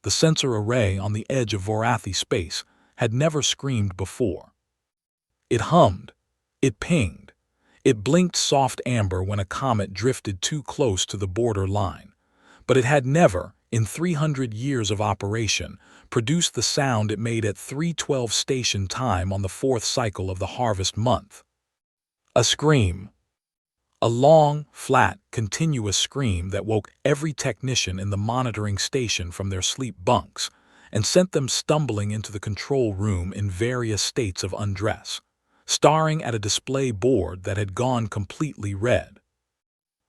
the sensor array on the edge of Vorathi space, had never screamed before. It hummed. It pinged. It blinked soft amber when a comet drifted too close to the border line. But it had never, in 300 years of operation, produced the sound it made at 3:12 station time on the fourth cycle of the harvest month. A scream. A long, flat, continuous scream that woke every technician in the monitoring station from their sleep bunks and sent them stumbling into the control room in various states of undress, staring at a display board that had gone completely red.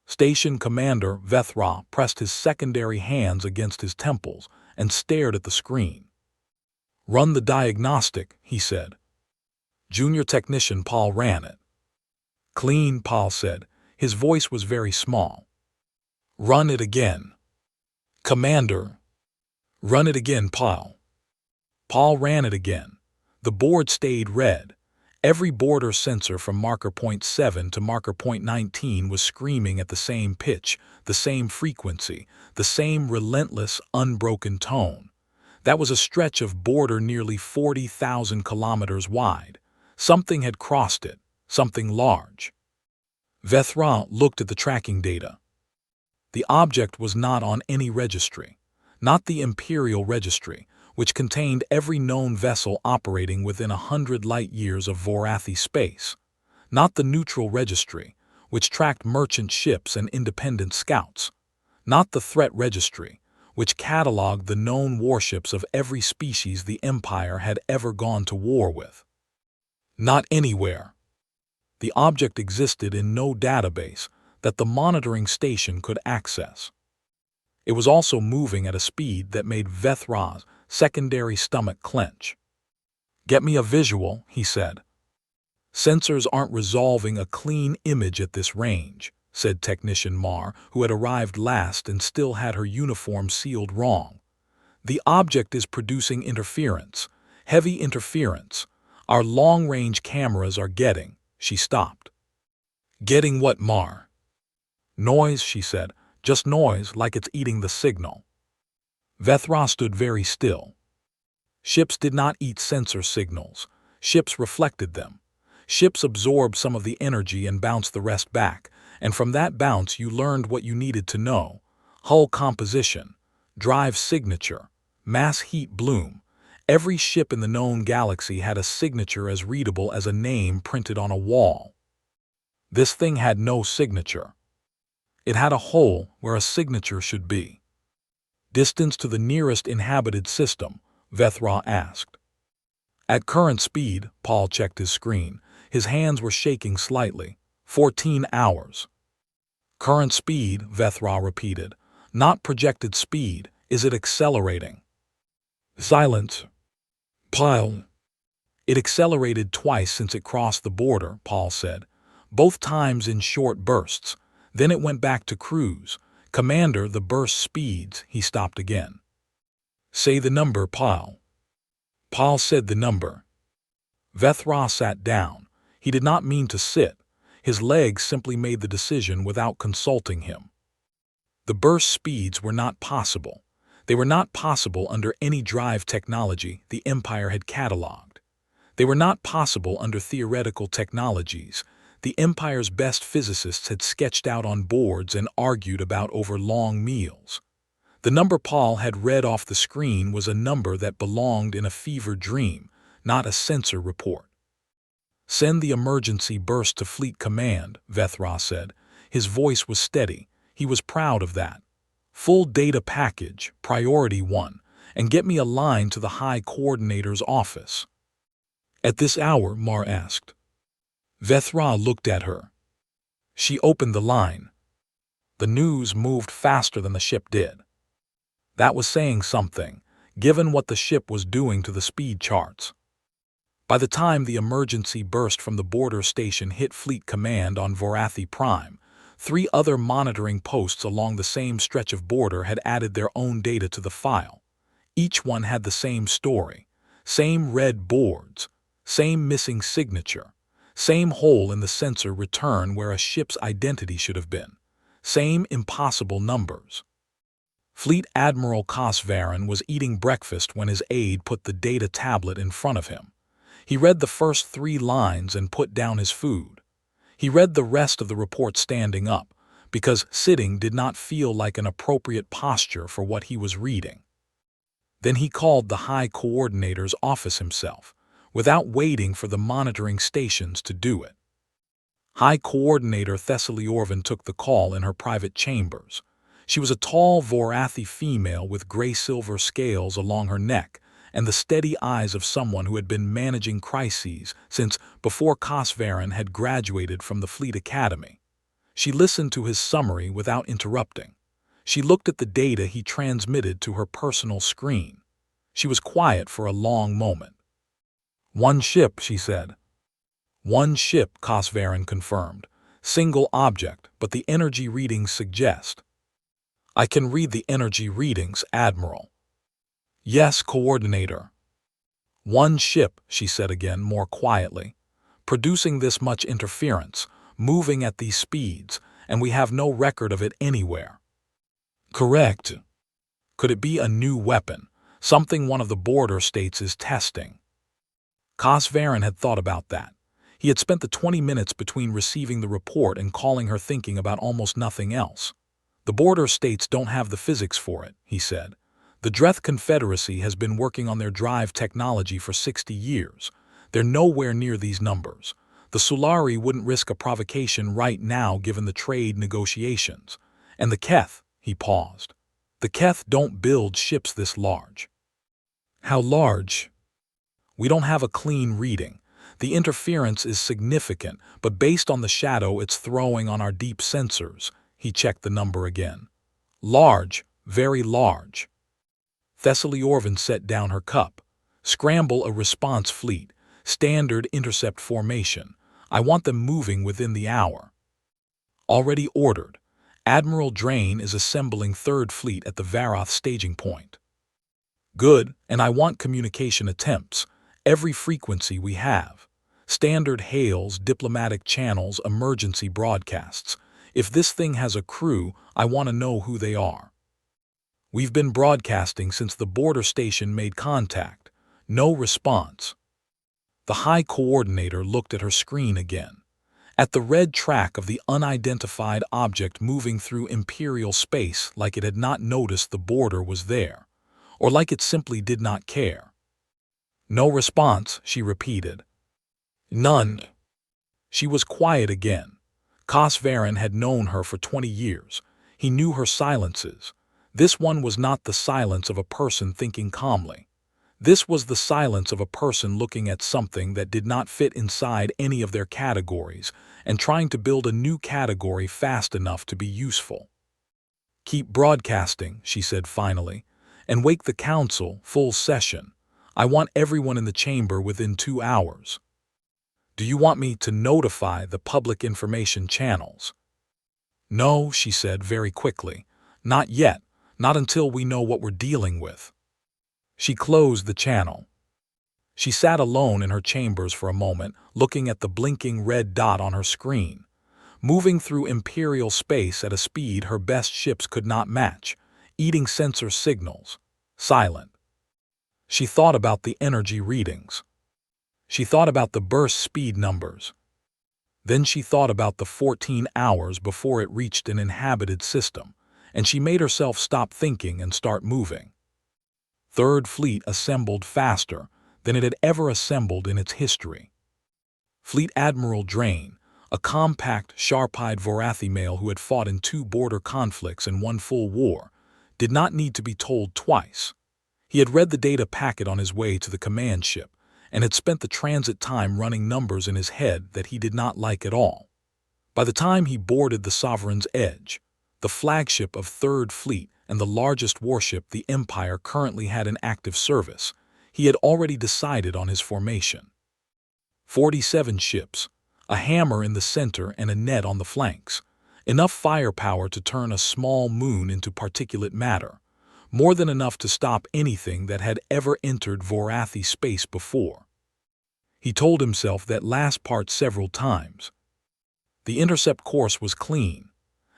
Station Commander Vethra pressed his secondary hands against his temples and stared at the screen. "Run the diagnostic," he said. Junior Technician Paul ran it. "Clean," Paul said. His voice was very small. "Run it again." "Commander." "Run it again, Paul." Paul ran it again. The board stayed red. Every border sensor from marker point 7 to marker point 19 was screaming at the same pitch, the same frequency, the same relentless, unbroken tone. That was a stretch of border nearly 40,000 kilometers wide. Something had crossed it, something large. Vethra looked at the tracking data. The object was not on any registry, not the Imperial Registry, which contained every known vessel operating within 100 light-years of Vorathi space, not the Neutral Registry, which tracked merchant ships and independent scouts, not the Threat Registry, which cataloged the known warships of every species the Empire had ever gone to war with. Not anywhere. The object existed in no database that the monitoring station could access. It was also moving at a speed that made Vethra's secondary stomach clench. "Get me a visual," he said. "Sensors aren't resolving a clean image at this range," said Technician Mar, who had arrived last and still had her uniform sealed wrong. "The object is producing interference, heavy interference. Our long-range cameras are getting—" She stopped. "Getting what, Mar?" "Noise," she said. "Just noise, like it's eating the signal." Vethra stood very still. Ships did not eat sensor signals. Ships reflected them. Ships absorbed some of the energy and bounced the rest back, and from that bounce you learned what you needed to know: hull composition, drive signature, mass heat bloom. Every ship in the known galaxy had a signature as readable as a name printed on a wall. This thing had no signature. It had a hole where a signature should be. "Distance to the nearest inhabited system?" Vethra asked. At current speed, Paul checked his screen. His hands were shaking slightly. 14 hours. "Current speed," Vethra repeated. "Not projected speed. Is it accelerating?" Silence. "Paul." "It accelerated twice since it crossed the border," Paul said. "Both times in short bursts. Then it went back to cruise. Commander, the burst speeds." He stopped again. "Say the number, Paul." Paul said the number. Vethra sat down. He did not mean to sit. His legs simply made the decision without consulting him. The burst speeds were not possible. They were not possible under any drive technology the Empire had catalogued. They were not possible under theoretical technologies the Empire's best physicists had sketched out on boards and argued about over long meals. The number Paul had read off the screen was a number that belonged in a fever dream, not a sensor report. "Send the emergency burst to Fleet Command," Vethra said. His voice was steady. He was proud of that. "Full data package, priority 1, and get me a line to the High Coordinator's office." "At this hour?" Mar asked. Vethra looked at her. She opened the line. The news moved faster than the ship did. That was saying something, given what the ship was doing to the speed charts. By the time the emergency burst from the border station hit Fleet Command on Vorathi Prime, 3 other monitoring posts along the same stretch of border had added their own data to the file. Each one had the same story, same red boards, same missing signature, same hole in the sensor return where a ship's identity should have been, same impossible numbers. Fleet Admiral Kosvarin was eating breakfast when his aide put the data tablet in front of him. He read the first 3 lines and put down his food. He read the rest of the report standing up, because sitting did not feel like an appropriate posture for what he was reading. Then he called the High Coordinator's office himself, without waiting for the monitoring stations to do it. High Coordinator Thessaly Orvin took the call in her private chambers. She was a tall Vorathi female with gray-silver scales along her neck and the steady eyes of someone who had been managing crises since before Kosvarin had graduated from the Fleet Academy. She listened to his summary without interrupting. She looked at the data he transmitted to her personal screen. She was quiet for a long moment. "One ship," she said. "One ship," Kosvarin confirmed. "Single object, but the energy readings suggest." "I can read the energy readings, Admiral." "Yes, Coordinator." "One ship," she said again, more quietly. "Producing this much interference, moving at these speeds, and we have no record of it anywhere." "Correct." "Could it be a new weapon, something one of the border states is testing?" Kosvarin had thought about that. He had spent the 20 minutes between receiving the report and calling her thinking about almost nothing else. "The border states don't have the physics for it," he said. "The Dreth Confederacy has been working on their drive technology for 60 years. They're nowhere near these numbers. The Sulari wouldn't risk a provocation right now given the trade negotiations. And the Keth," he paused. "The Keth don't build ships this large." "How large?" "We don't have a clean reading. The interference is significant, but based on the shadow it's throwing on our deep sensors," he checked the number again. "Large, very large." Thessaly Orvin set down her cup. "Scramble a response fleet. Standard intercept formation. I want them moving within the hour." "Already ordered. Admiral Drain is assembling Third Fleet at the Varoth staging point." "Good, and I want communication attempts. Every frequency we have. Standard hails, diplomatic channels, emergency broadcasts. If this thing has a crew, I want to know who they are." "We've been broadcasting since the border station made contact. No response." The High Coordinator looked at her screen again. At the red track of the unidentified object moving through Imperial space like it had not noticed the border was there, or like it simply did not care. "No response," she repeated. "None." She was quiet again. Kosvarin had known her for 20 years. He knew her silences. This one was not the silence of a person thinking calmly. This was the silence of a person looking at something that did not fit inside any of their categories and trying to build a new category fast enough to be useful. "Keep broadcasting," she said finally, "and wake the council, full session. I want everyone in the chamber within 2 hours." "Do you want me to notify the public information channels?" "No," she said very quickly. "Not yet. Not until we know what we're dealing with." She closed the channel. She sat alone in her chambers for a moment, looking at the blinking red dot on her screen, moving through Imperial space at a speed her best ships could not match, eating sensor signals, silent. She thought about the energy readings. She thought about the burst speed numbers. Then she thought about the 14 hours before it reached an inhabited system, and she made herself stop thinking and start moving. Third Fleet assembled faster than it had ever assembled in its history. Fleet Admiral Drain, a compact, sharp-eyed Vorathi male who had fought in 2 border conflicts and 1 full war, did not need to be told twice. He had read the data packet on his way to the command ship and had spent the transit time running numbers in his head that he did not like at all. By the time he boarded the Sovereign's Edge, the flagship of Third Fleet and the largest warship the Empire currently had in active service, he had already decided on his formation. 47 ships, a hammer in the center and a net on the flanks, enough firepower to turn a small moon into particulate matter, more than enough to stop anything that had ever entered Vorathi space before. He told himself that last part several times. The intercept course was clean.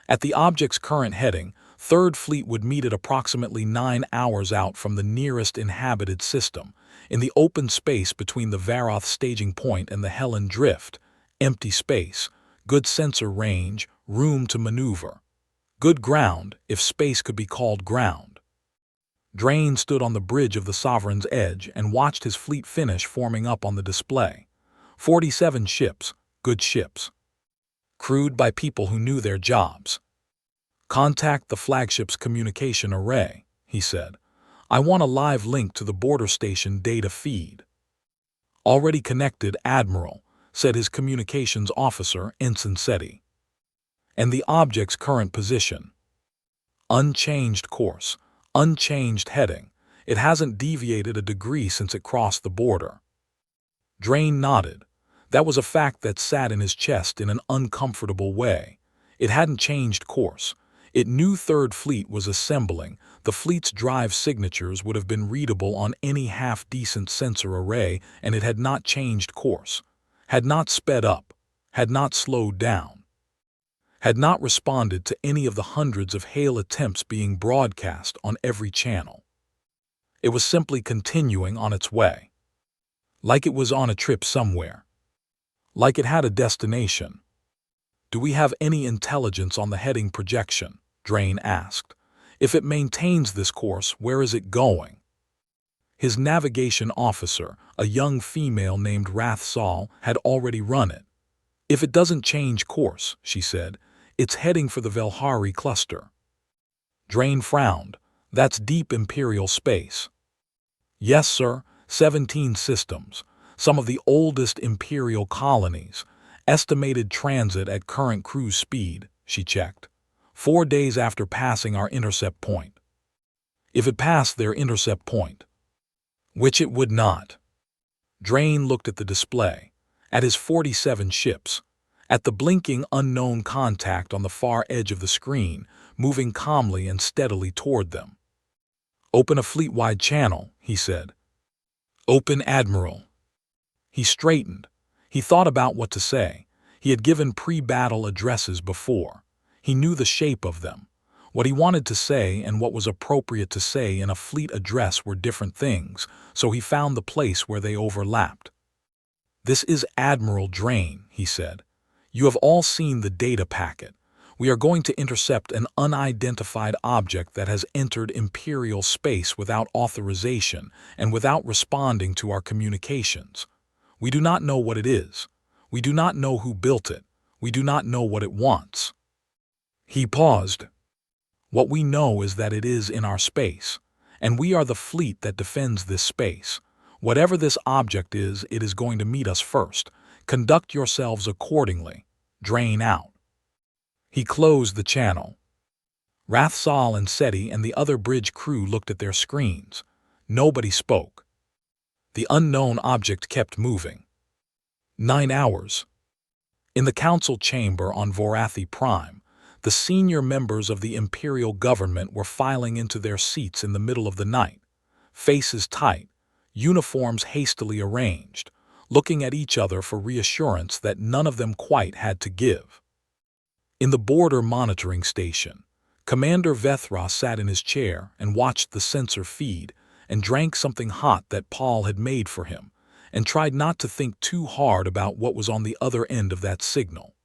At the object's current heading, Third Fleet would meet at approximately 9 hours out from the nearest inhabited system, in the open space between the Varoth staging point and the Helen Drift. Empty space, good sensor range, room to maneuver. Good ground, if space could be called ground. Drain stood on the bridge of the Sovereign's edge and watched his fleet finish forming up on the display. 47 ships, good ships. Crewed by people who knew their jobs. "Contact the flagship's communication array," he said. "I want a live link to the border station data feed." "Already connected, Admiral," said his communications officer, Ensign Seti. "And the object's current position?" "Unchanged course, unchanged heading. It hasn't deviated a degree since it crossed the border." Drain nodded. That was a fact that sat in his chest in an uncomfortable way. It hadn't changed course. It knew Third Fleet was assembling. The fleet's drive signatures would have been readable on any half-decent sensor array, and it had not changed course. Had not sped up. Had not slowed down. Had not responded to any of the hundreds of hail attempts being broadcast on every channel. It was simply continuing on its way. Like it was on a trip somewhere. Like it had a destination. "Do we have any intelligence on the heading projection?" Drain asked. "If it maintains this course, where is it going?" His navigation officer, a young female named Rath Sal, had already run it. "If it doesn't change course," she said, "it's heading for the Velhari cluster." Drain frowned. "That's deep Imperial space." "Yes, sir. 17 systems. Some of the oldest Imperial colonies. Estimated transit at current cruise speed," she checked. 4 days after passing our intercept point. If it passed their intercept point. Which it would not. Drain looked at the display. At his 47 ships. At the blinking unknown contact on the far edge of the screen, moving calmly and steadily toward them. "Open a fleet-wide channel," he said. "Open, Admiral." He straightened. He thought about what to say. He had given pre-battle addresses before. He knew the shape of them. What he wanted to say and what was appropriate to say in a fleet address were different things, so he found the place where they overlapped. "This is Admiral Drain," he said. "You have all seen the data packet. We are going to intercept an unidentified object that has entered Imperial space without authorization and without responding to our communications. We do not know what it is. We do not know who built it. We do not know what it wants." He paused. "What we know is that it is in our space, and we are the fleet that defends this space. Whatever this object is, it is going to meet us first. Conduct yourselves accordingly. Drain out." He closed the channel. Rath Sal and Seti and the other bridge crew looked at their screens. Nobody spoke. The unknown object kept moving. 9 hours. In the council chamber on Vorathi Prime, the senior members of the Imperial government were filing into their seats in the middle of the night, faces tight, uniforms hastily arranged, looking at each other for reassurance that none of them quite had to give. In the border monitoring station, Commander Vethra sat in his chair and watched the sensor feed and drank something hot that Paul had made for him, and tried not to think too hard about what was on the other end of that signal.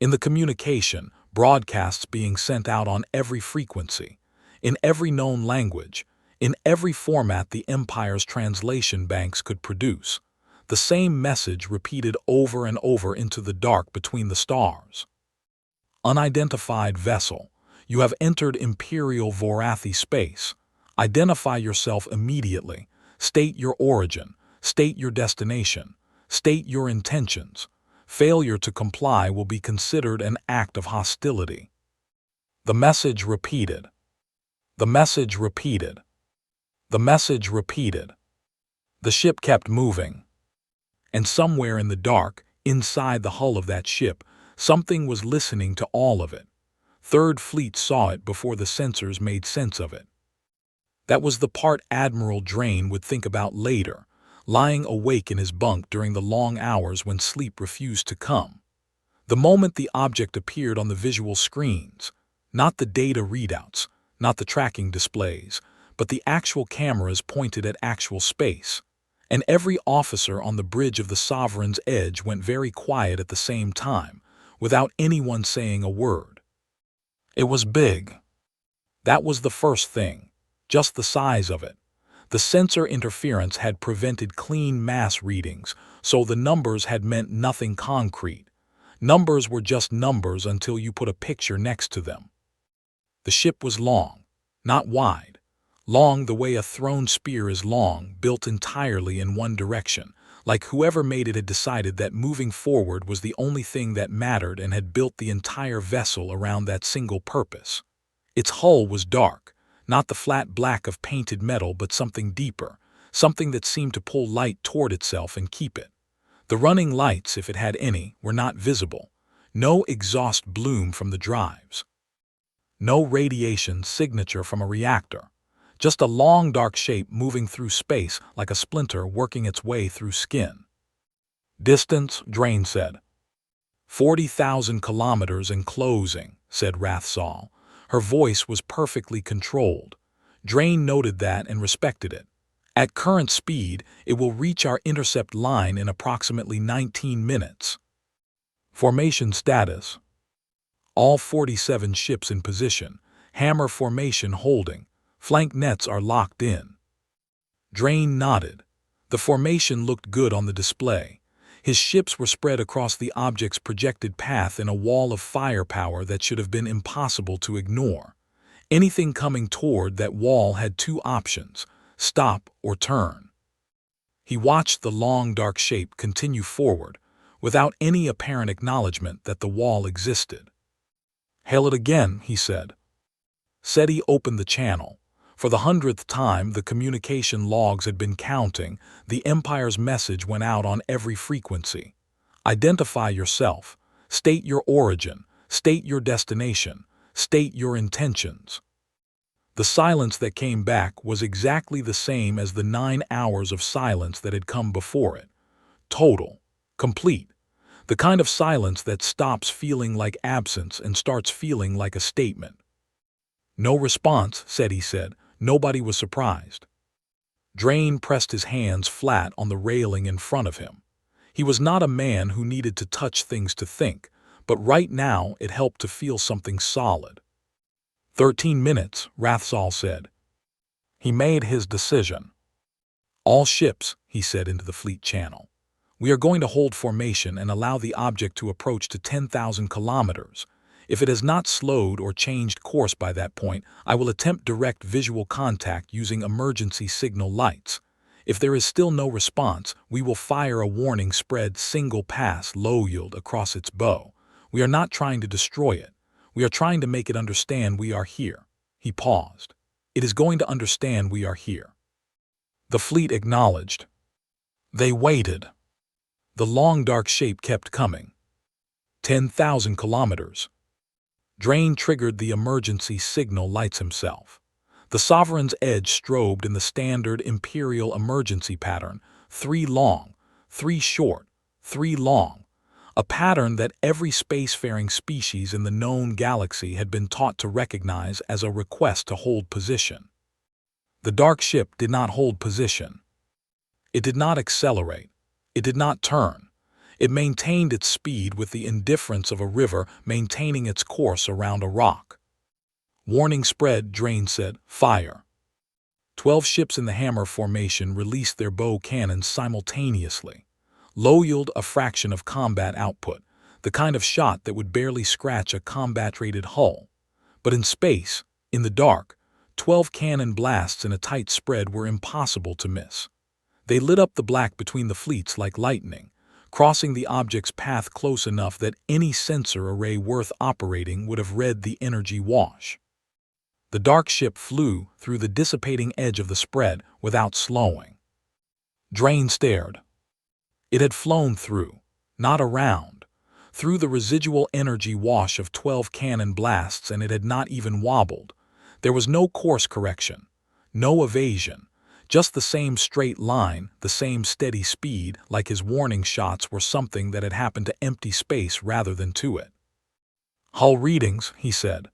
In the communication, broadcasts being sent out on every frequency, in every known language, in every format the Empire's translation banks could produce, the same message repeated over and over into the dark between the stars. "Unidentified vessel, you have entered Imperial Vorathi space. Identify yourself immediately. State your origin. State your destination. State your intentions. Failure to comply will be considered an act of hostility." The message repeated. The message repeated. The message repeated. The ship kept moving. And somewhere in the dark, inside the hull of that ship, something was listening to all of it. Third Fleet saw it before the sensors made sense of it. That was the part Admiral Drain would think about later, lying awake in his bunk during the long hours when sleep refused to come. The moment the object appeared on the visual screens, Not the data readouts, not the tracking displays, but the actual cameras pointed at actual space. And every officer on the bridge of the Sovereign's Edge went very quiet at the same time, without anyone saying a word. It was big. That was the first thing, just the size of it. The sensor interference had prevented clean mass readings, so the numbers had meant nothing concrete. Numbers were just numbers until you put a picture next to them. The ship was long, not wide. Long the way a thrown spear is long, built entirely in one direction, like whoever made it had decided that moving forward was the only thing that mattered and had built the entire vessel around that single purpose. Its hull was dark, not the flat black of painted metal but something deeper, something that seemed to pull light toward itself and keep it. The running lights, if it had any, were not visible. No exhaust bloom from the drives. No radiation signature from a reactor. Just a long dark shape moving through space like a splinter working its way through skin. Distance, Drain said. 40,000 kilometers and closing, said Rathsal. Her voice was perfectly controlled. Drain noted that and respected it. At current speed, it will reach our intercept line in approximately 19 minutes. Formation status. All 47 ships in position. Hammer formation holding. Flank nets are locked in. Drain nodded. The formation looked good on the display. His ships were spread across the object's projected path in a wall of firepower that should have been impossible to ignore. Anything coming toward that wall had two options: stop or turn. He watched the long dark shape continue forward, without any apparent acknowledgement that the wall existed. "Hail it again," he said. SETI opened the channel. For the 100th time, the communication logs had been counting. The Empire's message went out on every frequency. Identify yourself. State your origin. State your destination. State your intentions. The silence that came back was exactly the same as the 9 hours of silence that had come before it. Total. Complete. The kind of silence that stops feeling like absence and starts feeling like a statement. "No response," SETI said. Nobody was surprised. Drain pressed his hands flat on the railing in front of him. He was not a man who needed to touch things to think, but right now it helped to feel something solid. 13 minutes, Rathsal said. He made his decision. "All ships," he said into the fleet channel. "We are going to hold formation and allow the object to approach to 10,000 kilometers. If it has not slowed or changed course by that point, I will attempt direct visual contact using emergency signal lights. If there is still no response, we will fire a warning spread single pass low yield across its bow. We are not trying to destroy it. We are trying to make it understand we are here." He paused. "It is going to understand we are here." The fleet acknowledged. They waited. The long dark shape kept coming. 10,000 kilometers. Drain triggered the emergency signal lights himself. The Sovereign's Edge strobed in the standard Imperial emergency pattern: 3 long, 3 short, 3 long, a pattern that every spacefaring species in the known galaxy had been taught to recognize as a request to hold position. The dark ship did not hold position. It did not accelerate. It did not turn. It maintained its speed with the indifference of a river maintaining its course around a rock. "Warning spread," Drain said. "Fire." 12 ships in the hammer formation released their bow cannons simultaneously. Low yield, a fraction of combat output, the kind of shot that would barely scratch a combat-rated hull. But in space, in the dark, 12 cannon blasts in a tight spread were impossible to miss. They lit up the black between the fleets like lightning, crossing the object's path close enough that any sensor array worth operating would have read the energy wash. The dark ship flew through the dissipating edge of the spread without slowing. Drain stared. It had flown through, not around, through the residual energy wash of 12 cannon blasts, and it had not even wobbled. There was no course correction, no evasion. Just the same straight line, the same steady speed, like his warning shots were something that had happened to empty space rather than to it. "Hull readings," he said.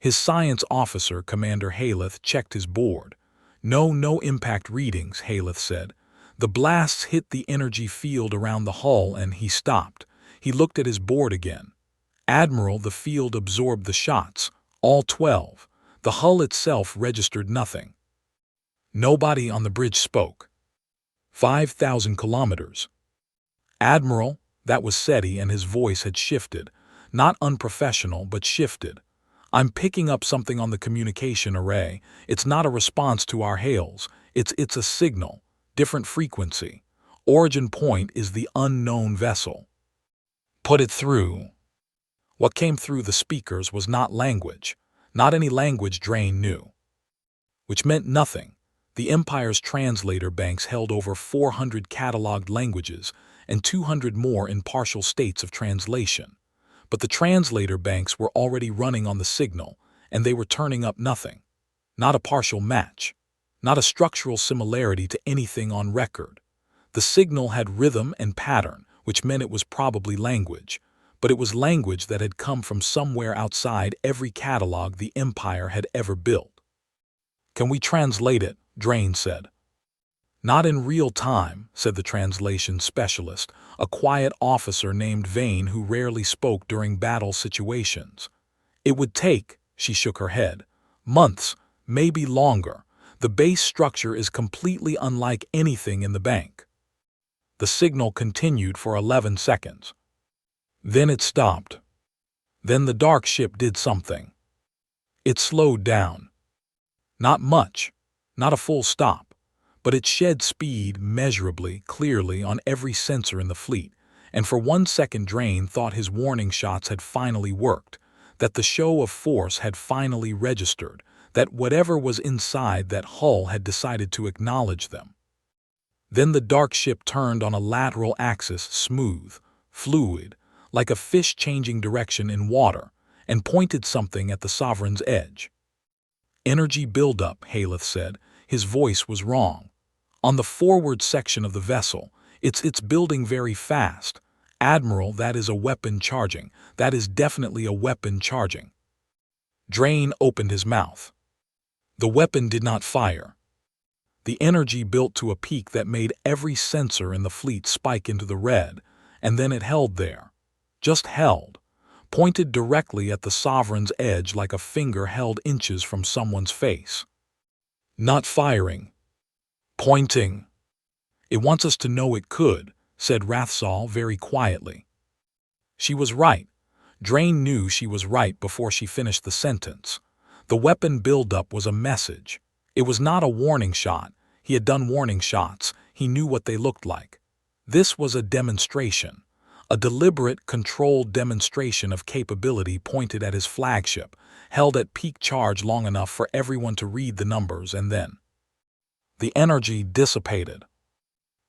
His science officer, Commander Haleth, checked his board. No impact readings, Haleth said. The blasts hit the energy field around the hull and he stopped. He looked at his board again. Admiral, the field absorbed the shots, all 12. The hull itself registered nothing. Nobody on the bridge spoke. 5,000 kilometers. Admiral, that was SETI, and his voice had shifted. Not unprofessional, but shifted. I'm picking up something on the communication array. It's not a response to our hails. It's a signal. Different frequency. Origin point is the unknown vessel. Put it through. What came through the speakers was not language. Not any language Drain knew. Which meant nothing. The Empire's translator banks held over 400 cataloged languages and 200 more in partial states of translation. But the translator banks were already running on the signal, and they were turning up nothing. Not a partial match. Not a structural similarity to anything on record. The signal had rhythm and pattern, which meant it was probably language, but it was language that had come from somewhere outside every catalog the Empire had ever built. Can we translate it? Drain said. Not in real time, said the translation specialist, a quiet officer named Vane who rarely spoke during battle situations. It would take, she shook her head, months, maybe longer. The base structure is completely unlike anything in the bank. The signal continued for 11 seconds. Then it stopped. Then the dark ship did something. It slowed down. Not much, not a full stop, but it shed speed measurably, clearly on every sensor in the fleet, and for 1 second Drain thought his warning shots had finally worked, that the show of force had finally registered, that whatever was inside that hull had decided to acknowledge them. Then the dark ship turned on a lateral axis, smooth, fluid, like a fish changing direction in water, and pointed something at the Sovereign's edge. Energy buildup, Haleth said. His voice was wrong. On the forward section of the vessel, it's building very fast. Admiral, that is a weapon charging. That is definitely a weapon charging. Drain opened his mouth. The weapon did not fire. The energy built to a peak that made every sensor in the fleet spike into the red, and then it held there. Just held. Pointed directly at the Sovereign's edge like a finger held inches from someone's face. Not firing. Pointing. It wants us to know it could, said Rathsal very quietly. She was right. Drain knew she was right before she finished the sentence. The weapon buildup was a message. It was not a warning shot. He had done warning shots. He knew what they looked like. This was a demonstration. A deliberate, controlled demonstration of capability pointed at his flagship, held at peak charge long enough for everyone to read the numbers, and then the energy dissipated.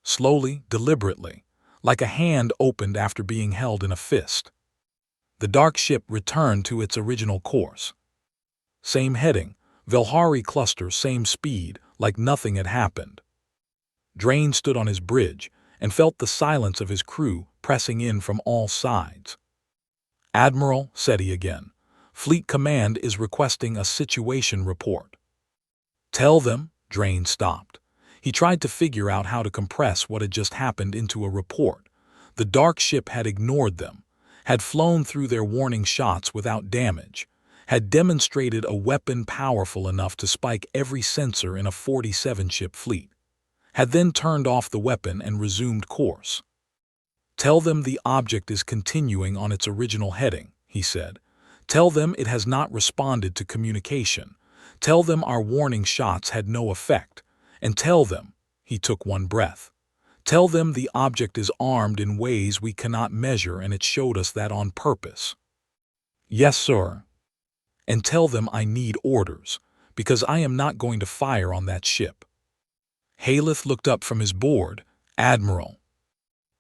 Slowly, deliberately, like a hand opened after being held in a fist. The dark ship returned to its original course. Same heading, Velhari cluster, same speed, like nothing had happened. Drain stood on his bridge and felt the silence of his crew pressing in from all sides. Admiral, said he again, Fleet Command is requesting a situation report. Tell them. Drain stopped. He tried to figure out how to compress what had just happened into a report. The dark ship had ignored them, had flown through their warning shots without damage, had demonstrated a weapon powerful enough to spike every sensor in a 47-ship fleet, had then turned off the weapon and resumed course. Tell them the object is continuing on its original heading, he said. Tell them it has not responded to communication. Tell them our warning shots had no effect. And tell them, he took one breath, tell them the object is armed in ways we cannot measure, and it showed us that on purpose. Yes, sir. And tell them I need orders, because I am not going to fire on that ship. Haleth looked up from his board. Admiral.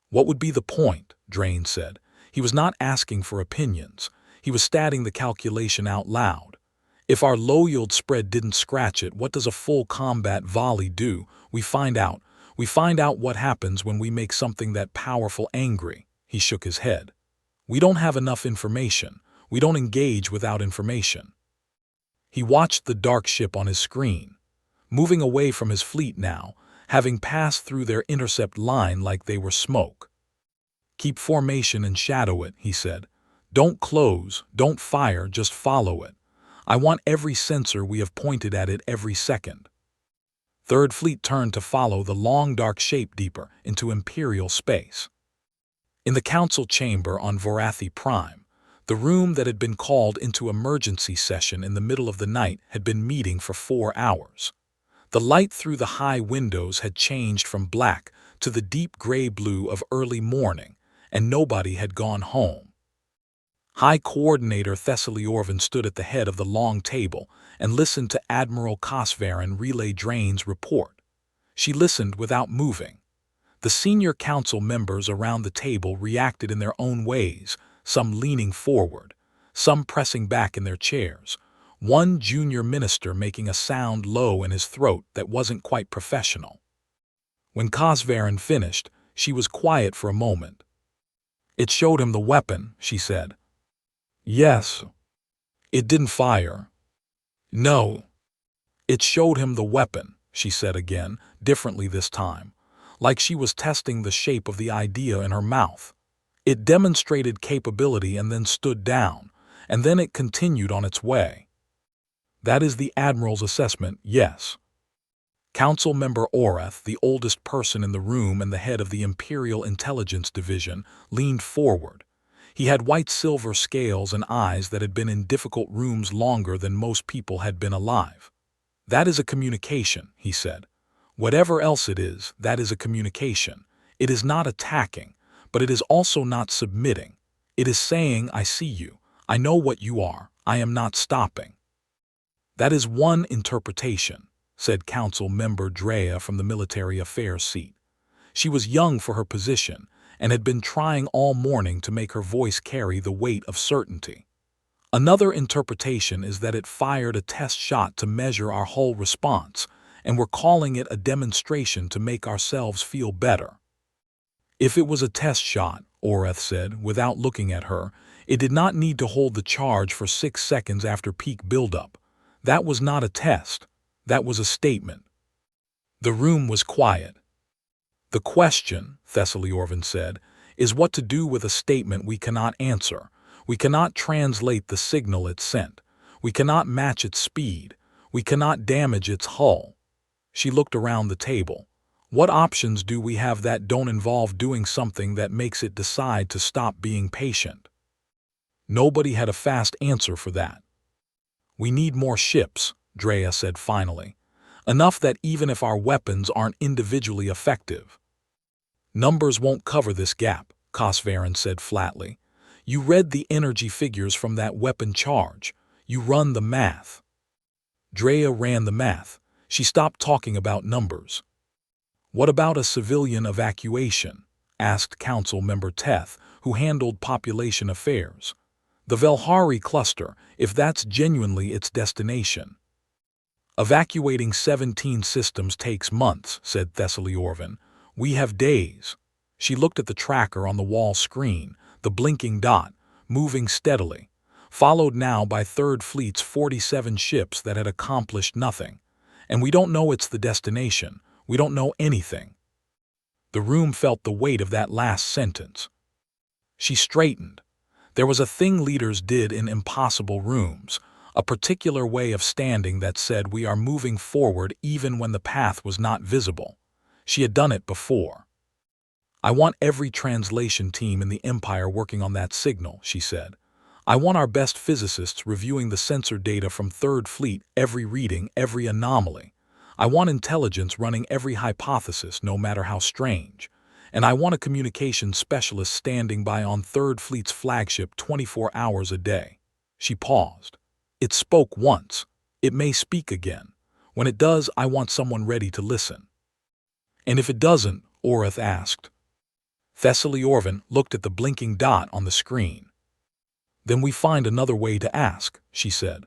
What would be the point? Drain said. He was not asking for opinions. He was stating the calculation out loud. If our low-yield spread didn't scratch it, what does a full combat volley do? We find out. We find out what happens when we make something that powerful angry. He shook his head. We don't have enough information. We don't engage without information. He watched the dark ship on his screen, moving away from his fleet now, having passed through their intercept line like they were smoke. "Keep formation and shadow it," he said. "Don't close, don't fire, just follow it. I want every sensor we have pointed at it every second." Third Fleet turned to follow the long dark shape deeper into Imperial space. In the council chamber on Vorathi Prime, the room that had been called into emergency session in the middle of the night had been meeting for 4 hours. The light through the high windows had changed from black to the deep gray blue of early morning, and nobody had gone home. High Coordinator Thessaly Orvin stood at the head of the long table and listened to Admiral Cosvarin relay Drain's report. She listened without moving. The senior council members around the table reacted in their own ways, some leaning forward, some pressing back in their chairs, one junior minister making a sound low in his throat that wasn't quite professional. When Cosvarin finished, she was quiet for a moment. "It showed him the weapon," she said. "Yes." "It didn't fire." "No." "It showed him the weapon," she said again, differently this time, like she was testing the shape of the idea in her mouth. "It demonstrated capability and then stood down, and then it continued on its way." "That is the Admiral's assessment, yes." Council Member Orath, the oldest person in the room and the head of the Imperial Intelligence Division, leaned forward. He had white-silver scales and eyes that had been in difficult rooms longer than most people had been alive. "That is a communication," he said. "Whatever else it is, that is a communication. It is not attacking, but it is also not submitting. It is saying, I see you. I know what you are. I am not stopping." "That is one interpretation," said Council Member Drea from the Military Affairs seat. She was young for her position and had been trying all morning to make her voice carry the weight of certainty. "Another interpretation is that it fired a test shot to measure our hull response, and we're calling it a demonstration to make ourselves feel better." "If it was a test shot," Orath said, without looking at her, "it did not need to hold the charge for 6 seconds after peak buildup. That was not a test. That was a statement." The room was quiet. "The question," Thessaly Orvin said, "is what to do with a statement we cannot answer. We cannot translate the signal it sent. We cannot match its speed. We cannot damage its hull." She looked around the table. "What options do we have that don't involve doing something that makes it decide to stop being patient?" Nobody had a fast answer for that. "We need more ships," Drea said finally. "Enough that even if our weapons aren't individually effective." "Numbers won't cover this gap," Cosvarin said flatly. "You read the energy figures from that weapon charge. You run the math." Drea ran the math. She stopped talking about numbers. "What about a civilian evacuation?" asked Council Member Teth, who handled population affairs. "The Velhari cluster, if that's genuinely its destination." "Evacuating 17 systems takes months," said Thessaly Orvin. "We have days." She looked at the tracker on the wall screen, the blinking dot, moving steadily, followed now by Third Fleet's 47 ships that had accomplished nothing. "And we don't know it's the destination. We don't know anything." The room felt the weight of that last sentence. She straightened. There was a thing leaders did in impossible rooms, a particular way of standing that said we are moving forward even when the path was not visible. She had done it before. "I want every translation team in the Empire working on that signal," she said. "I want our best physicists reviewing the sensor data from Third Fleet, every reading, every anomaly. I want intelligence running every hypothesis, no matter how strange. And I want a communications specialist standing by on Third Fleet's flagship 24 hours a day." She paused. "It spoke once. It may speak again. When it does, I want someone ready to listen." "And if it doesn't?" Orath asked. Thessaly Orvin looked at the blinking dot on the screen. "Then we find another way to ask," she said.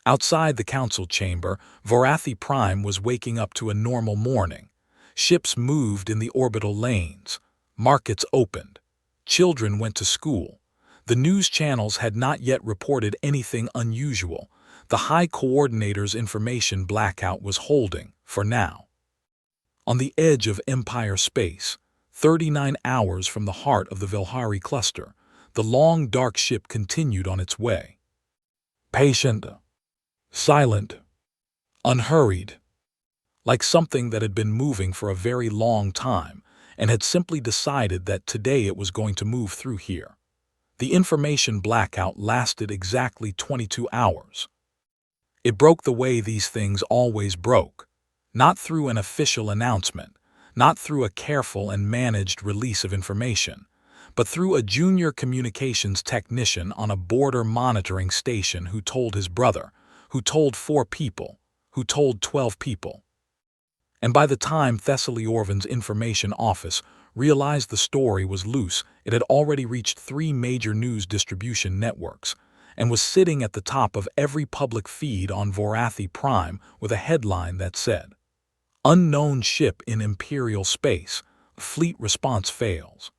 Outside the council chamber, Vorathi Prime was waking up to a normal morning. Ships moved in the orbital lanes. Markets opened. Children went to school. The news channels had not yet reported anything unusual. The High Coordinator's information blackout was holding, for now. On the edge of Empire space, 39 hours from the heart of the Velhari cluster, the long dark ship continued on its way. Patient, silent, unhurried, like something that had been moving for a very long time and had simply decided that today it was going to move through here. The information blackout lasted exactly 22 hours. It broke the way these things always broke, not through an official announcement, not through a careful and managed release of information, but through a junior communications technician on a border monitoring station who told his brother, who told 4 people, who told 12 people. And by the time Thessaly Orvan's information office realized the story was loose, it had already reached 3 major news distribution networks and was sitting at the top of every public feed on Vorathi Prime with a headline that said, "Unknown ship in Imperial space, fleet response fails."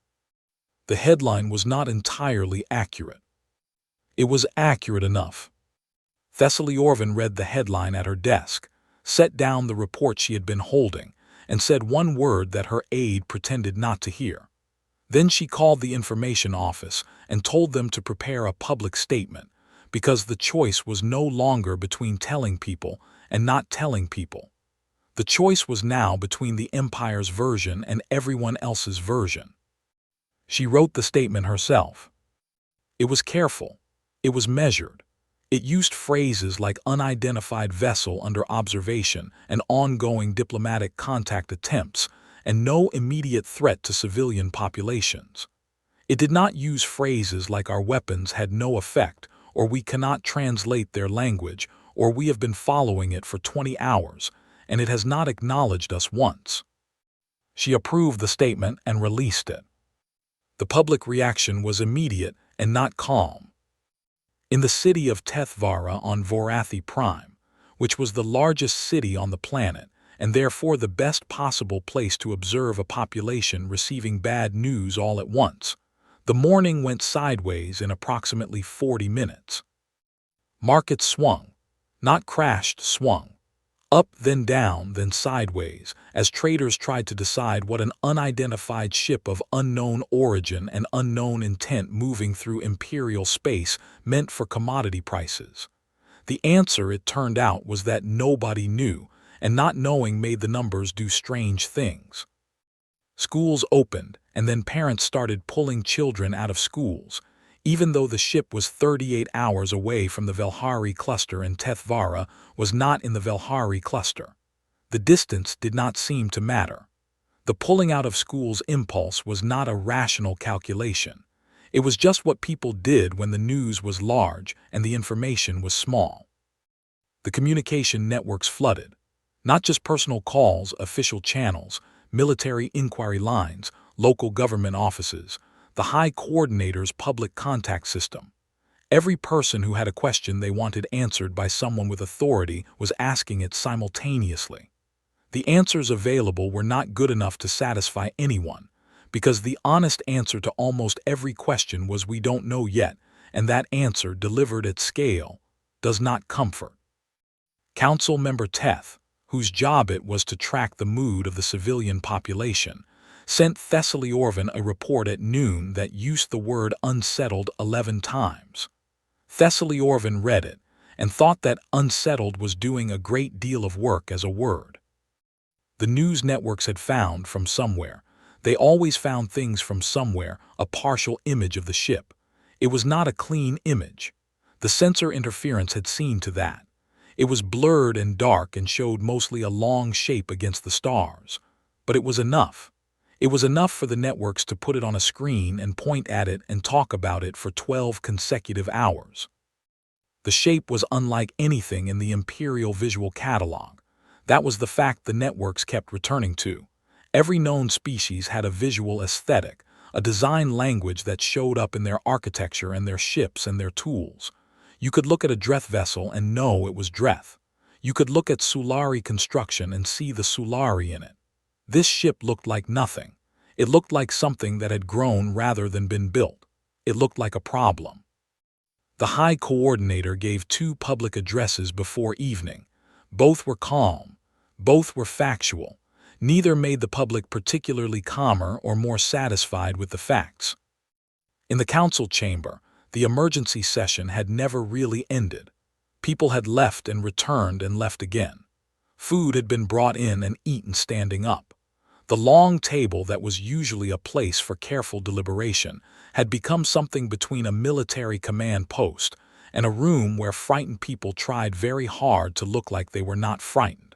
The headline was not entirely accurate. It was accurate enough. Thessaly Orvan read the headline at her desk, set down the report she had been holding, and said one word that her aide pretended not to hear. Then she called the information office and told them to prepare a public statement, because the choice was no longer between telling people and not telling people. The choice was now between the Empire's version and everyone else's version. She wrote the statement herself. It was careful. It was measured. It used phrases like unidentified vessel under observation and ongoing diplomatic contact attempts, and no immediate threat to civilian populations. It did not use phrases like our weapons had no effect, or we cannot translate their language, or we have been following it for 20 hours, and it has not acknowledged us once. She approved the statement and released it. The public reaction was immediate and not calm. In the city of Tethvara on Vorathi Prime, which was the largest city on the planet and therefore the best possible place to observe a population receiving bad news all at once, the morning went sideways in approximately 40 minutes. Markets swung, not crashed, swung. Up, then down, then sideways, as traders tried to decide what an unidentified ship of unknown origin and unknown intent moving through imperial space meant for commodity prices. The answer, it turned out, was that nobody knew, and not knowing made the numbers do strange things. Schools opened, and then parents started pulling children out of schools, even though the ship was 38 hours away from the Velhari cluster and Tethvara was not in the Velhari cluster. The distance did not seem to matter. The pulling out of school's impulse was not a rational calculation. It was just what people did when the news was large and the information was small. The communication networks flooded. Not just personal calls, official channels, military inquiry lines, local government offices, the High Coordinator's public contact system. Every person who had a question they wanted answered by someone with authority was asking it simultaneously. The answers available were not good enough to satisfy anyone, because the honest answer to almost every question was "we don't know yet," and that answer, delivered at scale, does not comfort. Council Member Teth, whose job it was to track the mood of the civilian population, sent Thessaly Orvan a report at noon that used the word unsettled 11 times. Thessaly Orvan read it and thought that unsettled was doing a great deal of work as a word. The news networks had found from somewhere. They always found things from somewhere, a partial image of the ship. It was not a clean image. The sensor interference had seen to that. It was blurred and dark and showed mostly a long shape against the stars. But it was enough. It was enough for the networks to put it on a screen and point at it and talk about it for 12 consecutive hours. The shape was unlike anything in the Imperial visual catalog. That was the fact the networks kept returning to. Every known species had a visual aesthetic, a design language that showed up in their architecture and their ships and their tools. You could look at a Dreth vessel and know it was Dreth. You could look at Sulari construction and see the Sulari in it. This ship looked like nothing. It looked like something that had grown rather than been built. It looked like a problem. The High Coordinator gave 2 public addresses before evening. Both were calm. Both were factual. Neither made the public particularly calmer or more satisfied with the facts. In the council chamber, the emergency session had never really ended. People had left and returned and left again. Food had been brought in and eaten standing up. The long table that was usually a place for careful deliberation had become something between a military command post and a room where frightened people tried very hard to look like they were not frightened.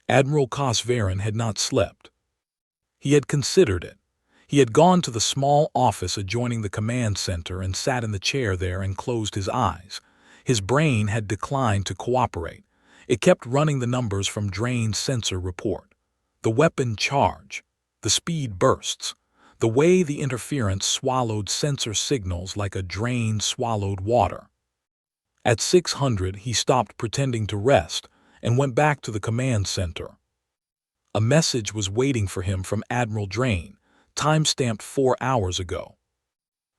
Admiral Cosverin had not slept. He had considered it. He had gone to the small office adjoining the command center and sat in the chair there and closed his eyes. His brain had declined to cooperate. It kept running the numbers from Drain's sensor report. The weapon charge, the speed bursts, the way the interference swallowed sensor signals like a drain swallowed water. At 600, he stopped pretending to rest and went back to the command center. A message was waiting for him from Admiral Drain, time-stamped 4 hours ago.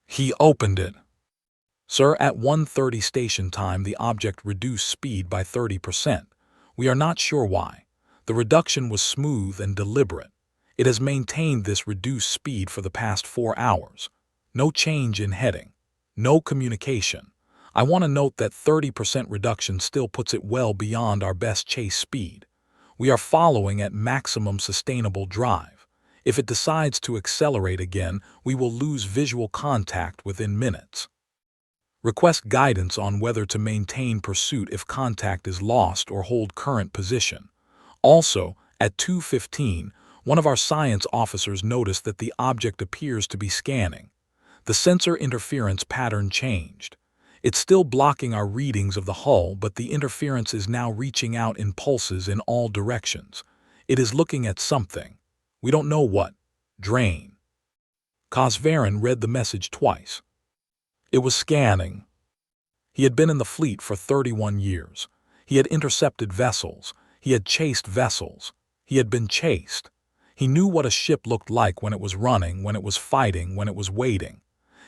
He opened it. Sir, at 1:30 station time the object reduced speed by 30%. We are not sure why. The reduction was smooth and deliberate. It has maintained this reduced speed for the past 4 hours. No change in heading. No communication. I want to note that 30% reduction still puts it well beyond our best chase speed. We are following at maximum sustainable drive. If it decides to accelerate again, we will lose visual contact within minutes. Request guidance on whether to maintain pursuit if contact is lost or hold current position. Also, at 2:15, one of our science officers noticed that the object appears to be scanning. The sensor interference pattern changed. It's still blocking our readings of the hull, but the interference is now reaching out in pulses in all directions. It is looking at something. We don't know what. Drain. Cosverin read the message twice. It was scanning. He had been in the fleet for 31 years. He had intercepted vessels. He had chased vessels. He had been chased. He knew what a ship looked like when it was running, when it was fighting, when it was waiting.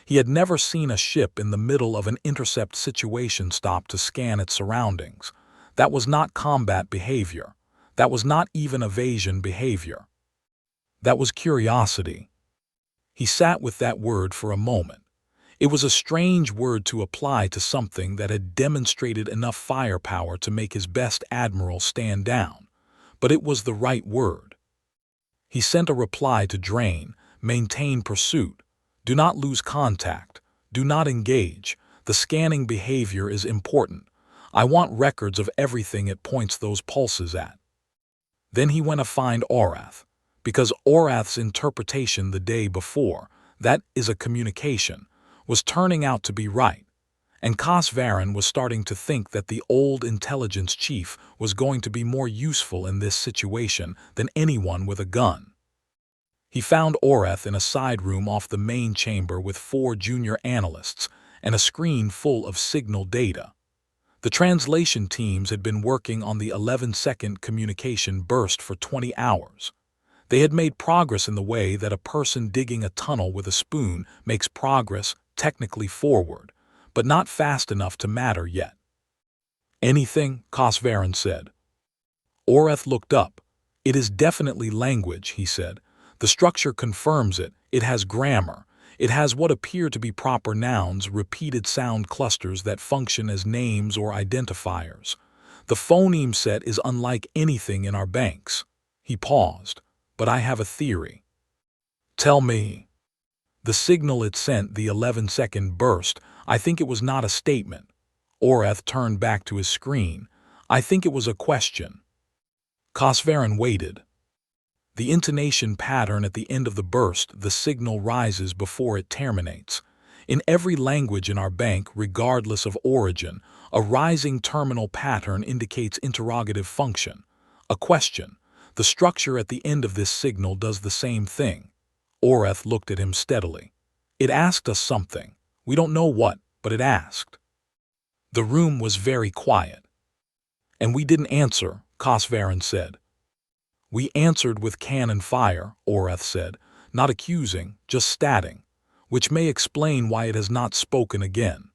He had never seen a ship in the middle of an intercept situation stop to scan its surroundings. That was not combat behavior. That was not even evasion behavior. That was curiosity. He sat with that word for a moment. It was a strange word to apply to something that had demonstrated enough firepower to make his best admiral stand down. But it was the right word. He sent a reply to Drain: maintain pursuit. Do not lose contact. Do not engage. The scanning behavior is important. I want records of everything it points those pulses at. Then he went to find Orath, because Orath's interpretation the day before, that is a communication, was turning out to be right, and Cosverin was starting to think that the old intelligence chief was going to be more useful in this situation than anyone with a gun. He found Orath in a side room off the main chamber with 4 junior analysts and a screen full of signal data. The translation teams had been working on the 11-second communication burst for 20 hours. They had made progress in the way that a person digging a tunnel with a spoon makes progress technically forward, but not fast enough to matter yet. Anything, Cosverin said. Orath looked up. It is definitely language, he said. The structure confirms it. It has grammar. It has what appear to be proper nouns, repeated sound clusters that function as names or identifiers. The phoneme set is unlike anything in our banks. He paused. But I have a theory. Tell me. The signal it sent, the 11-second burst, I think it was not a statement. Orath turned back to his screen. I think it was a question. Cosverin waited. The intonation pattern at the end of the burst, the signal rises before it terminates. In every language in our bank, regardless of origin, a rising terminal pattern indicates interrogative function, a question. The structure at the end of this signal does the same thing. Orath looked at him steadily. It asked us something. We don't know what, but it asked. The room was very quiet. And we didn't answer, Cosverin said. We answered with cannon fire, Orath said, not accusing, just statting, which may explain why it has not spoken again.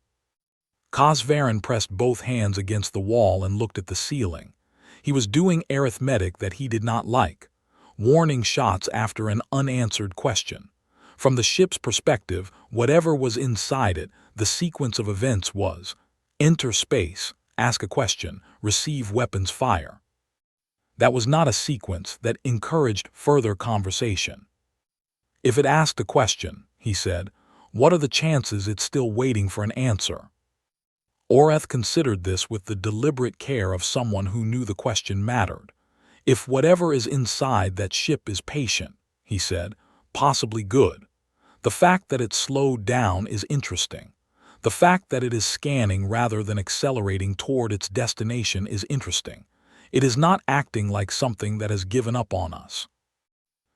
Cosvarin pressed both hands against the wall and looked at the ceiling. He was doing arithmetic that he did not like, warning shots after an unanswered question. From the ship's perspective, whatever was inside it, the sequence of events was: enter space, ask a question, receive weapons fire. That was not a sequence that encouraged further conversation. If it asked a question, he said, what are the chances it's still waiting for an answer? Oreth considered this with the deliberate care of someone who knew the question mattered. If whatever is inside that ship is patient, he said, possibly good. The fact that it slowed down is interesting. The fact that it is scanning rather than accelerating toward its destination is interesting. It is not acting like something that has given up on us.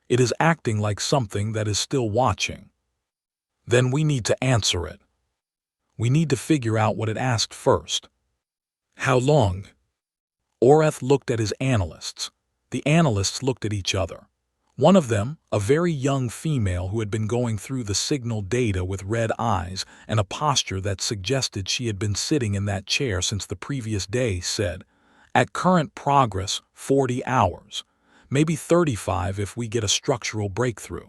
It is acting like something that is still watching. Then we need to answer it. We need to figure out what it asked first. How long? Oreth looked at his analysts. The analysts looked at each other. One of them, a very young female who had been going through the signal data with red eyes and a posture that suggested she had been sitting in that chair since the previous day, said, at current progress, 40 hours. Maybe 35 if we get a structural breakthrough.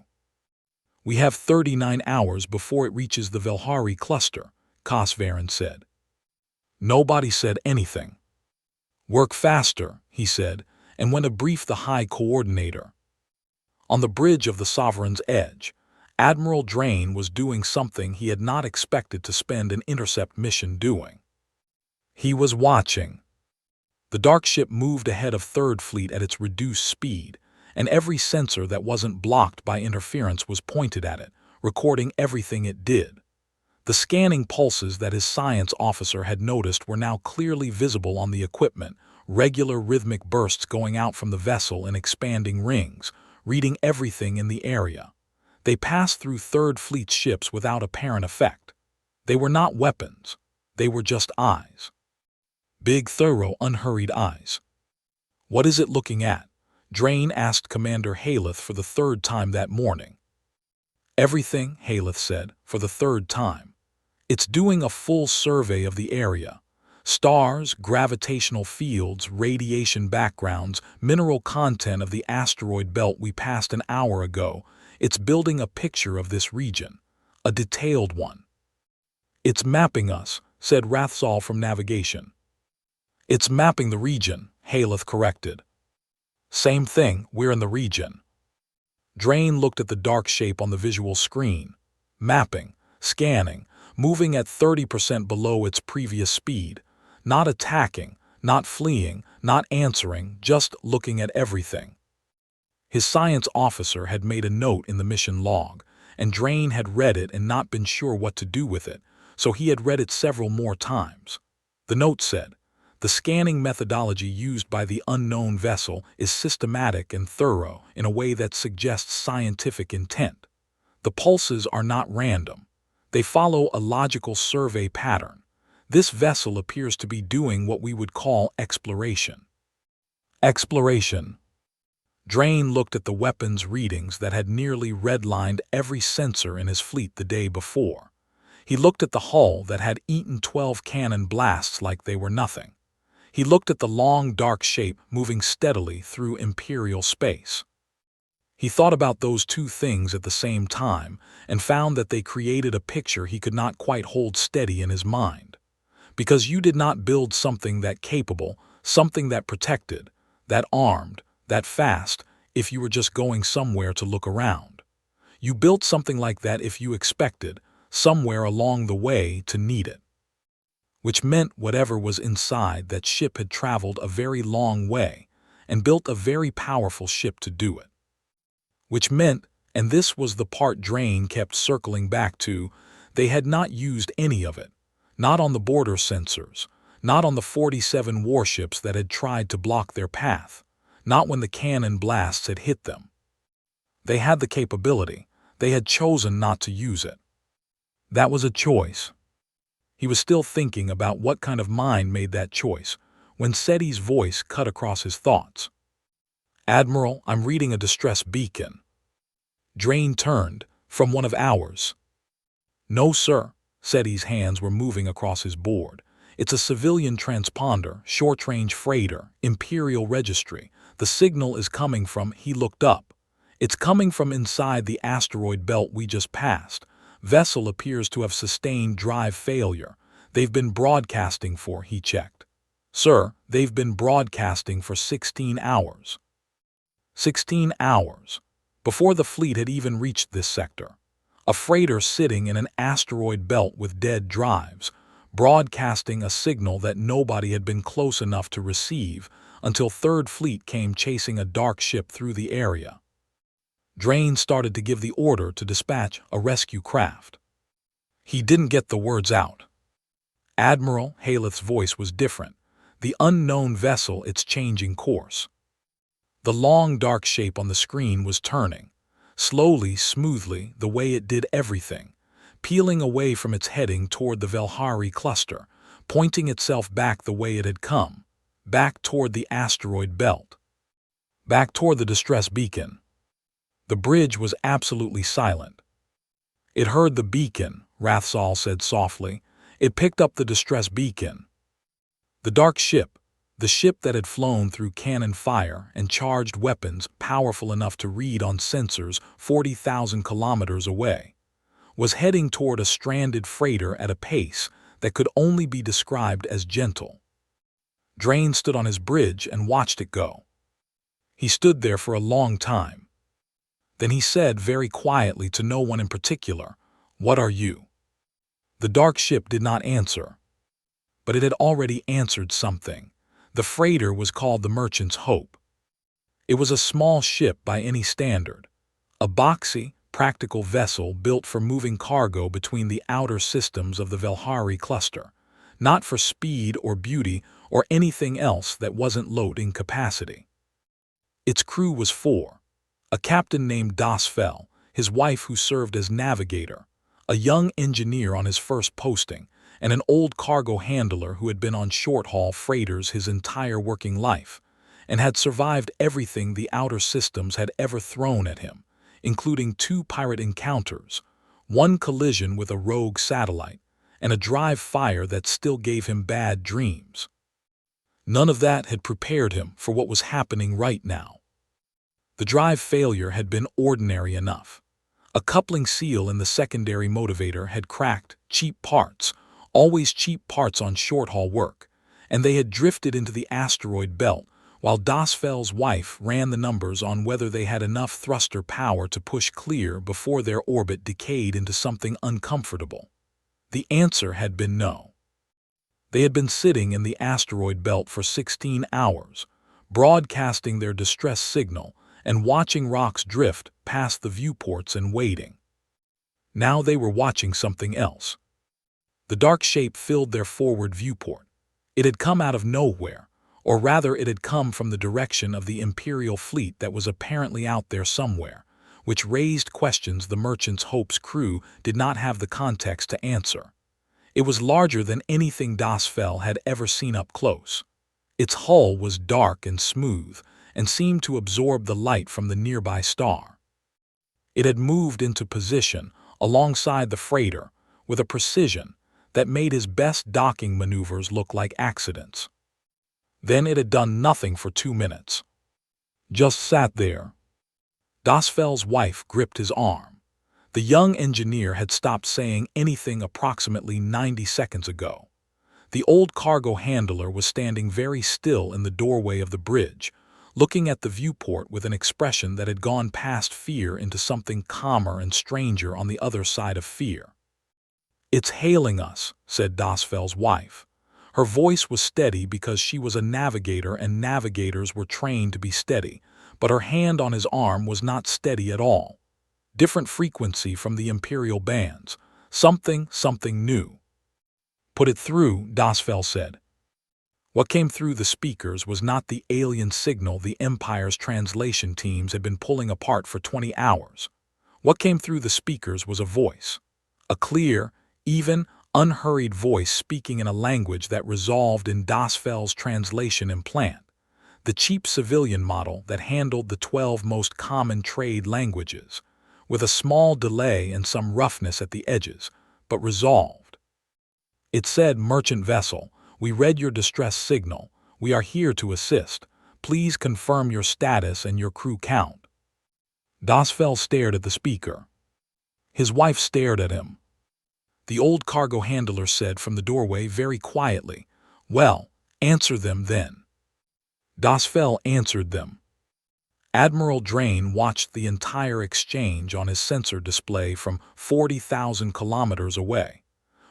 We have 39 hours before it reaches the Velhari cluster, Cosvarin said. Nobody said anything. Work faster, he said, and went to brief the High Coordinator. On the bridge of the Sovereign's Edge, Admiral Drain was doing something he had not expected to spend an intercept mission doing. He was watching. The dark ship moved ahead of Third Fleet at its reduced speed, and every sensor that wasn't blocked by interference was pointed at it, recording everything it did. The scanning pulses that his science officer had noticed were now clearly visible on the equipment, regular rhythmic bursts going out from the vessel in expanding rings, reading everything in the area. They passed through Third Fleet's ships without apparent effect. They were not weapons. They were just eyes. Big, thorough, unhurried eyes. What is it looking at? Drain asked Commander Haleth for the third time that morning. Everything, Haleth said, for the third time. It's doing a full survey of the area. Stars, gravitational fields, radiation backgrounds, mineral content of the asteroid belt we passed an hour ago. It's building a picture of this region, a detailed one. It's mapping us, said Rathsal from navigation. It's mapping the region, Haleth corrected. Same thing, we're in the region. Drain looked at the dark shape on the visual screen. Mapping, scanning, moving at 30% below its previous speed. Not attacking, not fleeing, not answering, just looking at everything. His science officer had made a note in the mission log, and Drain had read it and not been sure what to do with it, so he had read it several more times. The note said, the scanning methodology used by the unknown vessel is systematic and thorough in a way that suggests scientific intent. The pulses are not random. They follow a logical survey pattern. This vessel appears to be doing what we would call exploration. Exploration. Drain looked at the weapons readings that had nearly redlined every sensor in his fleet the day before. He looked at the hull that had eaten 12 cannon blasts like they were nothing. He looked at the long, dark shape moving steadily through Imperial space. He thought about those two things at the same time and found that they created a picture he could not quite hold steady in his mind. Because you did not build something that capable, something that protected, that armed, that fast, if you were just going somewhere to look around. You built something like that if you expected, somewhere along the way, to need it. Which meant whatever was inside that ship had traveled a very long way and built a very powerful ship to do it. Which meant, and this was the part Drain kept circling back to, they had not used any of it, not on the border sensors, not on the 47 warships that had tried to block their path, not when the cannon blasts had hit them. They had the capability, they had chosen not to use it. That was a choice. He was still thinking about what kind of mind made that choice when Seti's voice cut across his thoughts. Admiral, I'm reading a distress beacon. Drain turned, from one of ours. No, sir, Seti's hands were moving across his board. "It's a civilian transponder, short-range freighter, Imperial Registry. The signal is coming from—" He looked up. "It's coming from inside the asteroid belt we just passed. Vessel appears to have sustained drive failure. They've been broadcasting for—" He checked. "Sir, they've been broadcasting for 16 hours. 16 hours. Before the fleet had even reached this sector. A freighter sitting in an asteroid belt with dead drives, broadcasting a signal that nobody had been close enough to receive until Third Fleet came chasing a dark ship through the area. Drain started to give the order to dispatch a rescue craft. He didn't get the words out. Admiral Haleth's voice was different. The unknown vessel, it's changing course. The long dark shape on the screen was turning, slowly, smoothly, the way it did everything, peeling away from its heading toward the Velhari cluster, pointing itself back the way it had come, back toward the asteroid belt, back toward the distress beacon. The bridge was absolutely silent. "It heard the beacon," Rathsal said softly. "It picked up the distress beacon." The dark ship, the ship that had flown through cannon fire and charged weapons powerful enough to read on sensors 40,000 kilometers away, was heading toward a stranded freighter at a pace that could only be described as gentle. Drain stood on his bridge and watched it go. He stood there for a long time. Then he said very quietly to no one in particular, "What are you?" The dark ship did not answer. But it had already answered something. The freighter was called the Merchant's Hope. It was a small ship by any standard, a boxy, practical vessel built for moving cargo between the outer systems of the Velhari cluster, not for speed or beauty or anything else that wasn't loading capacity. Its crew was four: a captain named Das Fel, his wife who served as navigator, a young engineer on his first posting, and an old cargo handler who had been on short-haul freighters his entire working life, and had survived everything the outer systems had ever thrown at him, including 2 pirate encounters, 1 collision with a rogue satellite, and a drive fire that still gave him bad dreams. None of that had prepared him for what was happening right now. The drive failure had been ordinary enough. A coupling seal in the secondary motivator had cracked, cheap parts, always cheap parts on short-haul work, and they had drifted into the asteroid belt while Dasfel's wife ran the numbers on whether they had enough thruster power to push clear before their orbit decayed into something uncomfortable. The answer had been no. They had been sitting in the asteroid belt for 16 hours, broadcasting their distress signal and watching rocks drift past the viewports and waiting. Now they were watching something else. The dark shape filled their forward viewport. It had come out of nowhere, or rather it had come from the direction of the Imperial fleet that was apparently out there somewhere, which raised questions the Merchant's Hope's crew did not have the context to answer. It was larger than anything Das Fel had ever seen up close. Its hull was dark and smooth, and seemed to absorb the light from the nearby star. It had moved into position alongside the freighter with a precision that made his best docking maneuvers look like accidents. Then it had done nothing for 2 minutes. Just sat there. Dasfel's wife gripped his arm. The young engineer had stopped saying anything approximately 90 seconds ago. The old cargo handler was standing very still in the doorway of the bridge, looking at the viewport with an expression that had gone past fear into something calmer and stranger on the other side of fear. "It's hailing us," said Dasfel's wife. Her voice was steady because she was a navigator and navigators were trained to be steady, but her hand on his arm was not steady at all. Different frequency from the Imperial bands. Something new. "Put it through," Dasfel said. What came through the speakers was not the alien signal the Empire's translation teams had been pulling apart for 20 hours. What came through the speakers was a voice. A clear, even, unhurried voice speaking in a language that resolved in Dasfel's translation implant, the cheap civilian model that handled the 12 most common trade languages, with a small delay and some roughness at the edges, but resolved. It said, "Merchant vessel, we read your distress signal. We are here to assist. Please confirm your status and your crew count." Dasfell stared at the speaker. His wife stared at him. The old cargo handler said from the doorway very quietly, "Well, answer them then." Dasfell answered them. Admiral Drain watched the entire exchange on his sensor display from 40,000 kilometers away,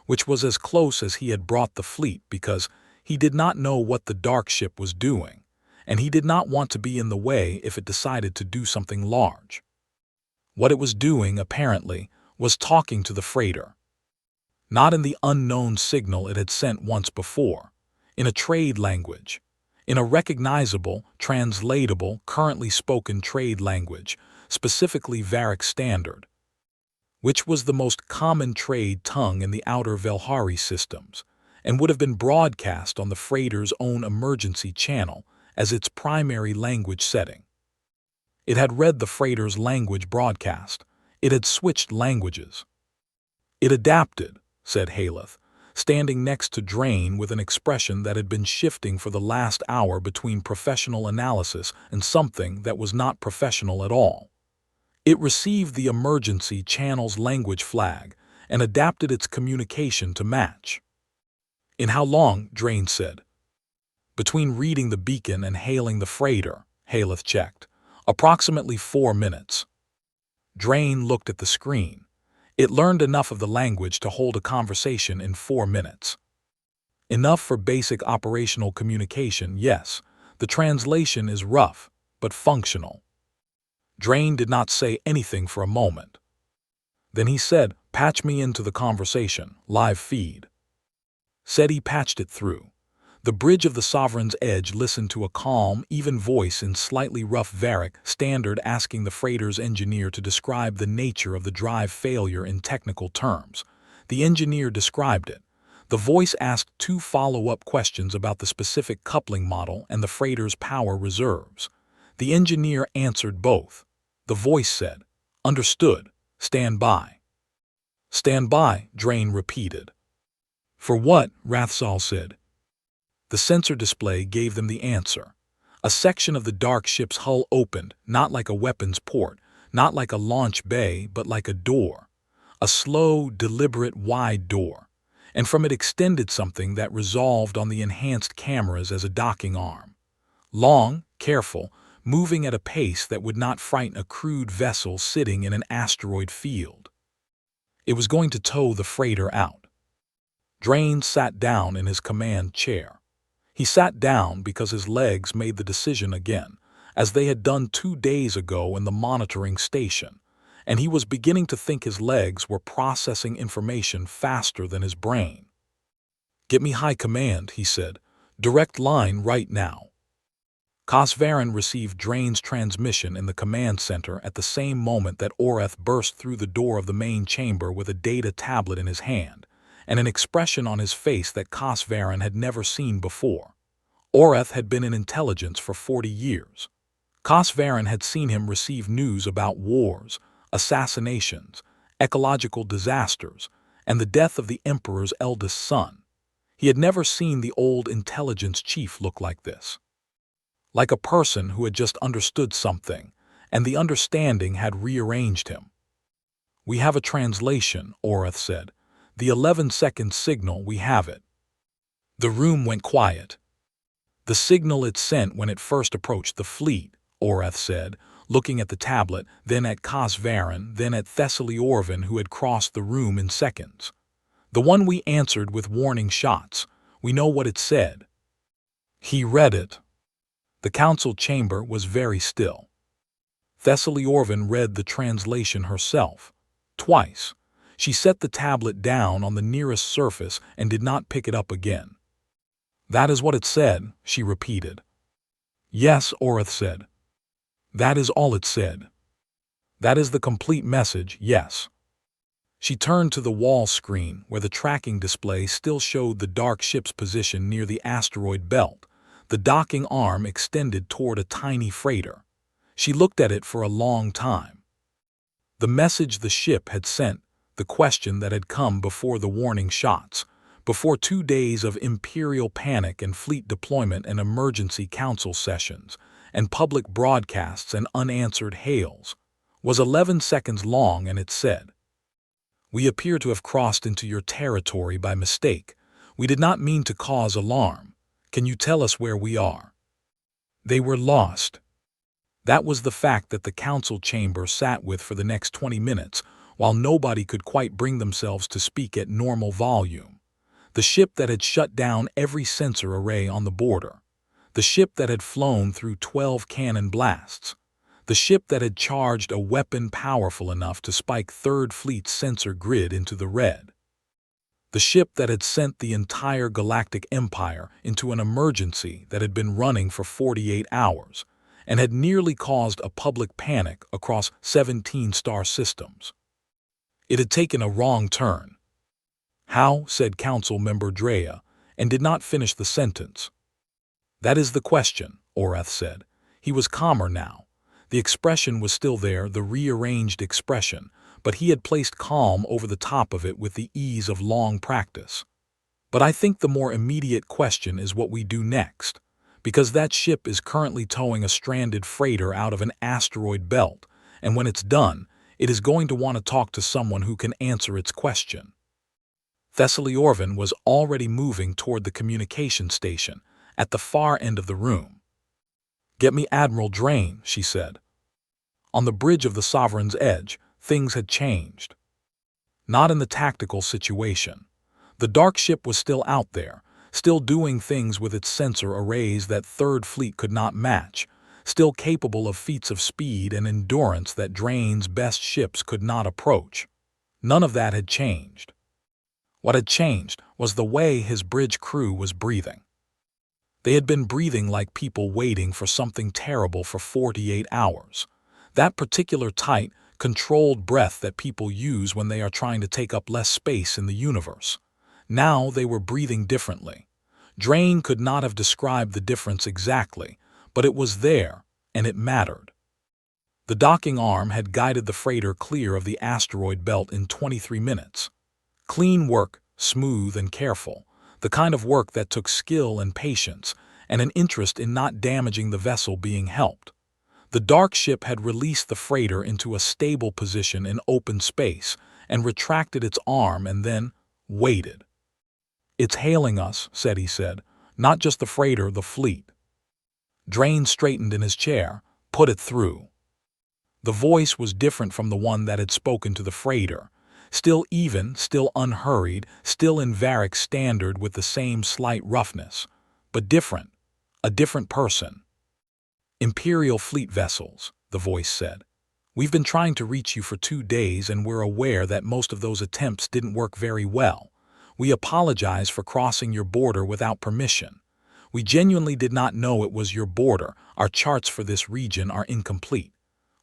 which was as close as he had brought the fleet because he did not know what the dark ship was doing, and he did not want to be in the way if it decided to do something large. What it was doing, apparently, was talking to the freighter. Not in the unknown signal it had sent once before, in a trade language, in a recognizable, translatable, currently spoken trade language, specifically Varric Standard, which was the most common trade tongue in the outer Velhari systems, and would have been broadcast on the freighter's own emergency channel as its primary language setting. It had read the freighter's language broadcast. It had switched languages. "It adapted," said Haleth, standing next to Drain with an expression that had been shifting for the last hour between professional analysis and something that was not professional at all. "It received the emergency channel's language flag and adapted its communication to match." "In how long?" Drain said. "Between reading the beacon and hailing the freighter," Haleth checked. "Approximately 4 minutes." Drain looked at the screen. It learned enough of the language to hold a conversation in 4 minutes. Enough for basic operational communication, yes. The translation is rough, but functional. Drain did not say anything for a moment. Then he said, "Patch me into the conversation, live feed." Said he patched it through. The bridge of the Sovereign's Edge listened to a calm, even voice in slightly rough Varric Standard asking the freighter's engineer to describe the nature of the drive failure in technical terms. The engineer described it. The voice asked 2 follow-up questions about the specific coupling model and the freighter's power reserves. The engineer answered both. The voice said, "Understood. Stand by." "Stand by," Drain repeated. "For what?" Rathsal said. The sensor display gave them the answer. A section of the dark ship's hull opened, not like a weapons port, not like a launch bay, but like a door. A slow, deliberate, wide door. And from it extended something that resolved on the enhanced cameras as a docking arm. Long, careful, moving at a pace that would not frighten a crewed vessel sitting in an asteroid field. It was going to tow the freighter out. Drain sat down in his command chair. He sat down because his legs made the decision again, as they had done 2 days ago in the monitoring station, and he was beginning to think his legs were processing information faster than his brain. "Get me high command," he said. "Direct line right now." Cosvaran received Drain's transmission in the command center at the same moment that Oreth burst through the door of the main chamber with a data tablet in his hand, and an expression on his face that Cosvaran had never seen before. Oreth had been in intelligence for 40 years. Cosvaran had seen him receive news about wars, assassinations, ecological disasters, and the death of the Emperor's eldest son. He had never seen the old intelligence chief look like this. Like a person who had just understood something, and the understanding had rearranged him. "We have a translation," Oreth said. "The 11-second signal, we have it." The room went quiet. "The signal it sent when it first approached the fleet," Oreth said, looking at the tablet, then at Cosvaran, then at Thessaly Orvin, who had crossed the room in seconds. "The one we answered with warning shots. We know what it said." He read it. The council chamber was very still. Thessaly Orvin read the translation herself. Twice. She set the tablet down on the nearest surface and did not pick it up again. "That is what it said," she repeated. "Yes," Oreth said. "That is all it said. That is the complete message, yes." She turned to the wall screen where the tracking display still showed the dark ship's position near the asteroid belt, the docking arm extended toward a tiny freighter. She looked at it for a long time. The message the ship had sent, the question that had come before the warning shots, Before 2 days of imperial panic and fleet deployment and emergency council sessions, and public broadcasts and unanswered hails, was 11 seconds long, and it said, "We appear to have crossed into your territory by mistake. We did not mean to cause alarm. Can you tell us where we are?" They were lost. That was the fact that the council chamber sat with for the next 20 minutes, while nobody could quite bring themselves to speak at normal volume. The ship that had shut down every sensor array on the border. The ship that had flown through 12 cannon blasts. The ship that had charged a weapon powerful enough to spike Third Fleet's sensor grid into the red. The ship that had sent the entire Galactic Empire into an emergency that had been running for 48 hours and had nearly caused a public panic across 17 star systems. It had taken a wrong turn. "How?" said Council Member Drea, and did not finish the sentence. "That is the question," Orath said. He was calmer now. The expression was still there, the rearranged expression, but he had placed calm over the top of it with the ease of long practice. "But I think the more immediate question is what we do next, because that ship is currently towing a stranded freighter out of an asteroid belt, and when it's done, it is going to want to talk to someone who can answer its question." Thessaly Orvin was already moving toward the communication station, at the far end of the room. "Get me Admiral Drain," she said. On the bridge of the Sovereign's Edge, things had changed. Not in the tactical situation. The dark ship was still out there, still doing things with its sensor arrays that Third Fleet could not match, still capable of feats of speed and endurance that Drain's best ships could not approach. None of that had changed. What had changed was the way his bridge crew was breathing. They had been breathing like people waiting for something terrible for 48 hours. That particular tight, controlled breath that people use when they are trying to take up less space in the universe. Now they were breathing differently. Drain could not have described the difference exactly, but it was there, and it mattered. The docking arm had guided the freighter clear of the asteroid belt in 23 minutes. Clean work, smooth and careful, the kind of work that took skill and patience, and an interest in not damaging the vessel being helped. The dark ship had released the freighter into a stable position in open space and retracted its arm and then waited. "It's hailing us," he said. "Not just the freighter, the fleet." Drain straightened in his chair. "Put it through." The voice was different from the one that had spoken to the freighter. Still even, still unhurried, still in Varric standard with the same slight roughness, but different, a different person. "Imperial fleet vessels," the voice said. "We've been trying to reach you for 2 days, and we're aware that most of those attempts didn't work very well. We apologize for crossing your border without permission. We genuinely did not know it was your border. Our charts for this region are incomplete.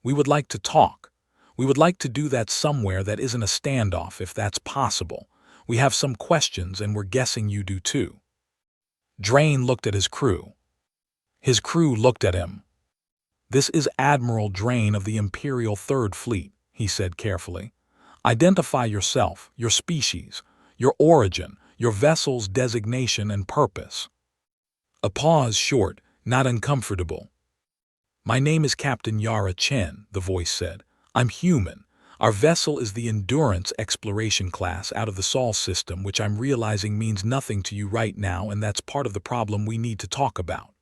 We would like to talk. We would like to do that somewhere that isn't a standoff, if that's possible. We have some questions, and we're guessing you do too." Drain looked at his crew. His crew looked at him. "This is Admiral Drain of the Imperial Third Fleet," he said carefully. "Identify yourself, your species, your origin, your vessel's designation and purpose." A pause, short, not uncomfortable. "My name is Captain Yara Chen," the voice said. "I'm human. Our vessel is the Endurance Exploration class out of the Sol system, which I'm realizing means nothing to you right now, and that's part of the problem we need to talk about."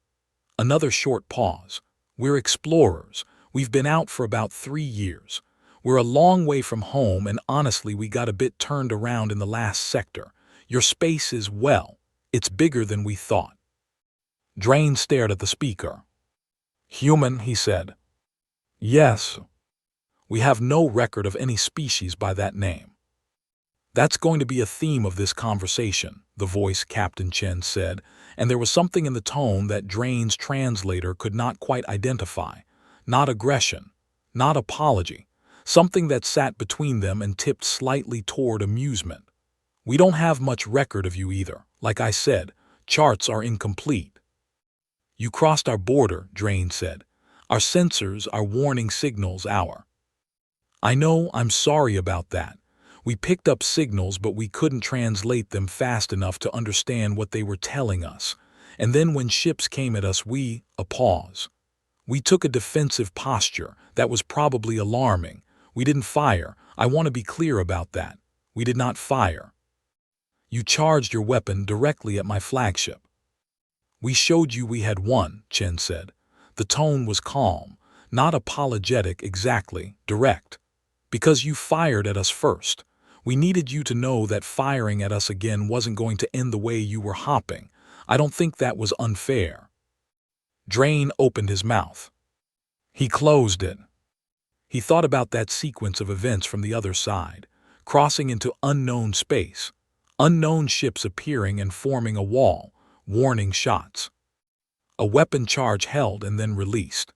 Another short pause. "We're explorers. We've been out for about 3 years. We're a long way from home, and honestly we got a bit turned around in the last sector. Your space is, well, it's bigger than we thought." Drain stared at the speaker. "Human," he said. "Yes. We have no record of any species by that name." "That's going to be a theme of this conversation," the voice Captain Chen said, and there was something in the tone that Drain's translator could not quite identify. Not aggression, not apology, something that sat between them and tipped slightly toward amusement. "We don't have much record of you either. Like I said, charts are incomplete." "You crossed our border," Drain said. "Our sensors, our warning signals, our—" "I know, I'm sorry about that. We picked up signals, but we couldn't translate them fast enough to understand what they were telling us. And then when ships came at us, a pause. We took a defensive posture. That was probably alarming. We didn't fire. I want to be clear about that. We did not fire. You charged your weapon directly at my flagship. We showed you we had won, Chen said. The tone was calm, not apologetic exactly, direct. Because you fired at us first. We needed you to know that firing at us again wasn't going to end the way you were hopping. I don't think that was unfair. Drain opened his mouth. He closed it. He thought about that sequence of events from the other side, crossing into unknown space, unknown ships appearing and forming a wall, warning shots. A weapon charge held and then released.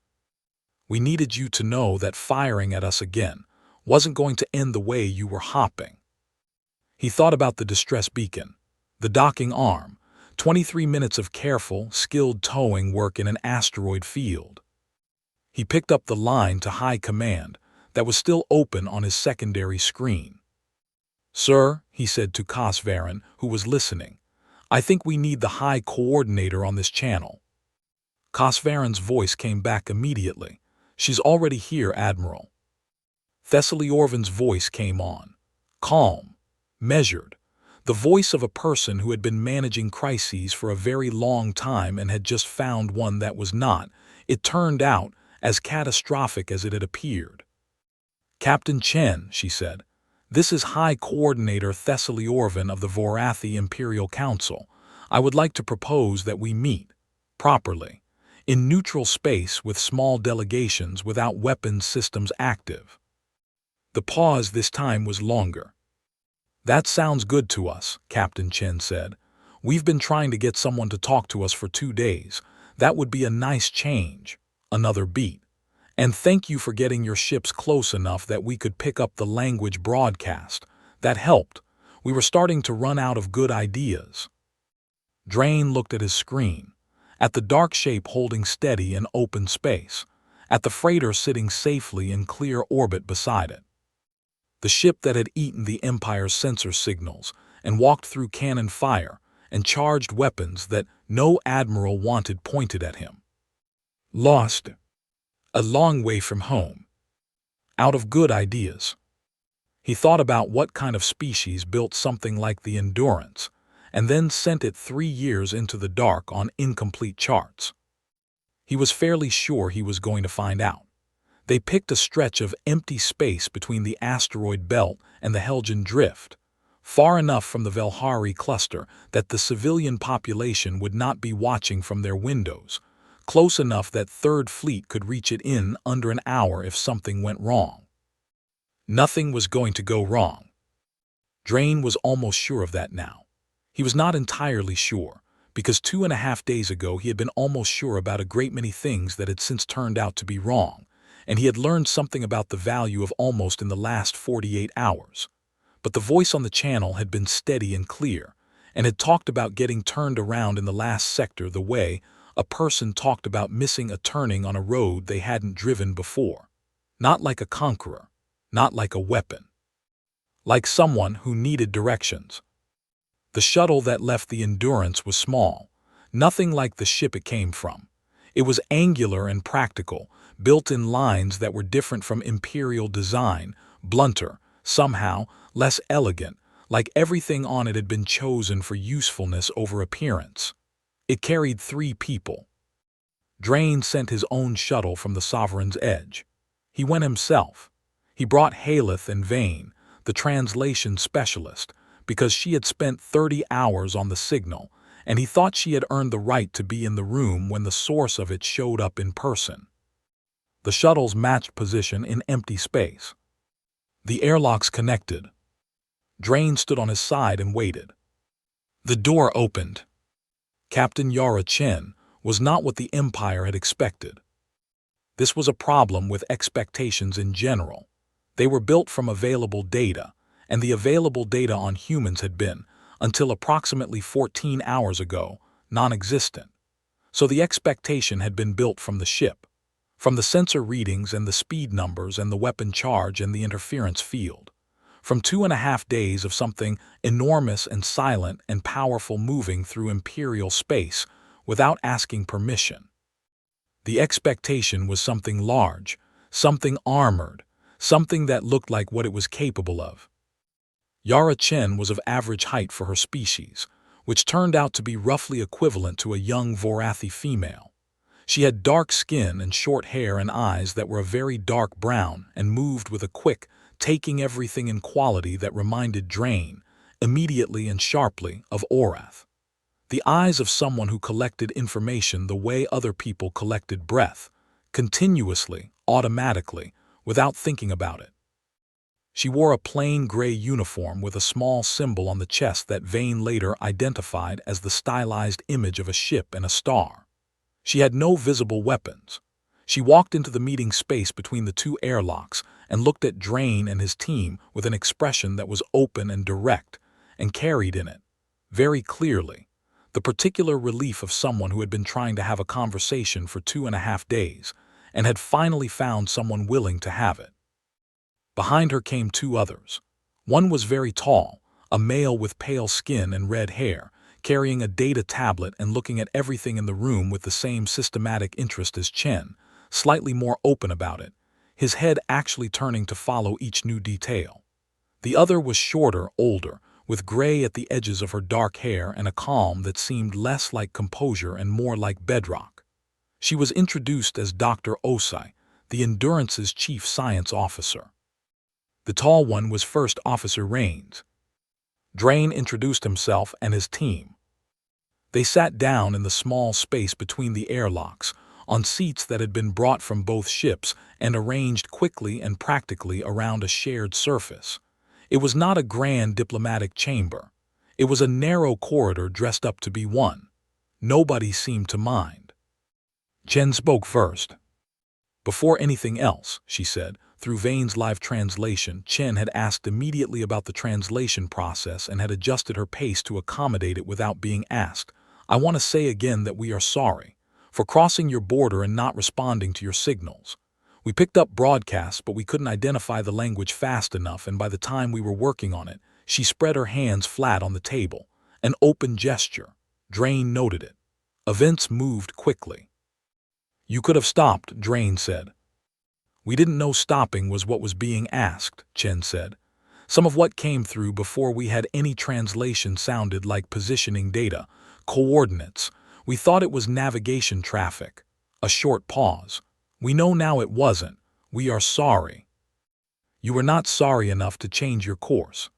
We needed you to know that firing at us again wasn't going to end the way you were hopping. He thought about the distress beacon, the docking arm, 23 minutes of careful, skilled towing work in an asteroid field. He picked up the line to High Command that was still open on his secondary screen. Sir, he said to Cosvaran, who was listening, I think we need the High Coordinator on this channel. Cosvaran's voice came back immediately. She's already here, Admiral. Thessaly Orvan's voice came on, calm, measured, the voice of a person who had been managing crises for a very long time and had just found one that was not, it turned out, as catastrophic as it had appeared. Captain Chen, she said, this is High Coordinator Thessaly Orvan of the Vorathi Imperial Council. I would like to propose that we meet, properly, in neutral space with small delegations without weapons systems active. The pause this time was longer. That sounds good to us, Captain Chen said. We've been trying to get someone to talk to us for 2 days. That would be a nice change. Another beat. And thank you for getting your ships close enough that we could pick up the language broadcast. That helped. We were starting to run out of good ideas. Drain looked at his screen, at the dark shape holding steady in open space, at the freighter sitting safely in clear orbit beside it. The ship that had eaten the Empire's sensor signals and walked through cannon fire and charged weapons that no admiral wanted pointed at him. Lost. A long way from home. Out of good ideas. He thought about what kind of species built something like the Endurance, and then sent it 3 years into the dark on incomplete charts. He was fairly sure he was going to find out. They picked a stretch of empty space between the asteroid belt and the Helgen drift, far enough from the Velhari cluster that the civilian population would not be watching from their windows, close enough that Third Fleet could reach it in under an hour if something went wrong. Nothing was going to go wrong. Drain was almost sure of that now. He was not entirely sure, because 2.5 days ago he had been almost sure about a great many things that had since turned out to be wrong, and he had learned something about the value of almost in the last 48 hours. But the voice on the channel had been steady and clear, and had talked about getting turned around in the last sector the way a person talked about missing a turning on a road they hadn't driven before. Not like a conqueror, not like a weapon. Like someone who needed directions. The shuttle that left the Endurance was small, nothing like the ship it came from. It was angular and practical, built in lines that were different from Imperial design, blunter, somehow less elegant, like everything on it had been chosen for usefulness over appearance. It carried 3 people. Drain sent his own shuttle from the Sovereign's Edge. He went himself. He brought Haleth and Vane, the translation specialist, because she had spent 30 hours on the signal, and he thought she had earned the right to be in the room when the source of it showed up in person. The shuttles matched position in empty space. The airlocks connected. Drain stood on his side and waited. The door opened. Captain Yara Chen was not what the Empire had expected. This was a problem with expectations in general. They were built from available data, and the available data on humans had been, until approximately 14 hours ago, non-existent. So the expectation had been built from the ship, from the sensor readings and the speed numbers and the weapon charge and the interference field, from 2.5 days of something enormous and silent and powerful moving through imperial space without asking permission. The expectation was something large, something armored, something that looked like what it was capable of. Yara Chen was of average height for her species, which turned out to be roughly equivalent to a young Vorathi female. She had dark skin and short hair and eyes that were a very dark brown and moved with a quick, taking everything in quality that reminded Drain, immediately and sharply, of Orath. The eyes of someone who collected information the way other people collected breath, continuously, automatically, without thinking about it. She wore a plain gray uniform with a small symbol on the chest that Vane later identified as the stylized image of a ship and a star. She had no visible weapons. She walked into the meeting space between the two airlocks and looked at Drain and his team with an expression that was open and direct, and carried in it, very clearly, the particular relief of someone who had been trying to have a conversation for 2.5 days and had finally found someone willing to have it. Behind her came two others. One was very tall, a male with pale skin and red hair, carrying a data tablet and looking at everything in the room with the same systematic interest as Chen, slightly more open about it, his head actually turning to follow each new detail. The other was shorter, older, with gray at the edges of her dark hair and a calm that seemed less like composure and more like bedrock. She was introduced as Dr. Osai, the Endurance's chief science officer. The tall one was First Officer Rains. Drain introduced himself and his team. They sat down in the small space between the airlocks, on seats that had been brought from both ships and arranged quickly and practically around a shared surface. It was not a grand diplomatic chamber. It was a narrow corridor dressed up to be one. Nobody seemed to mind. Chen spoke first. Before anything else, she said, through Vane's live translation, Chen had asked immediately about the translation process and had adjusted her pace to accommodate it without being asked. I want to say again that we are sorry for crossing your border and not responding to your signals. We picked up broadcasts, but we couldn't identify the language fast enough, and by the time we were working on it, she spread her hands flat on the table, an open gesture. Drain noted it. Events moved quickly. You could have stopped, Drain said. We didn't know stopping was what was being asked, Chen said. Some of what came through before we had any translation sounded like positioning data, coordinates. We thought it was navigation traffic. A short pause. We know now it wasn't. We are sorry. You were not sorry enough to change your course.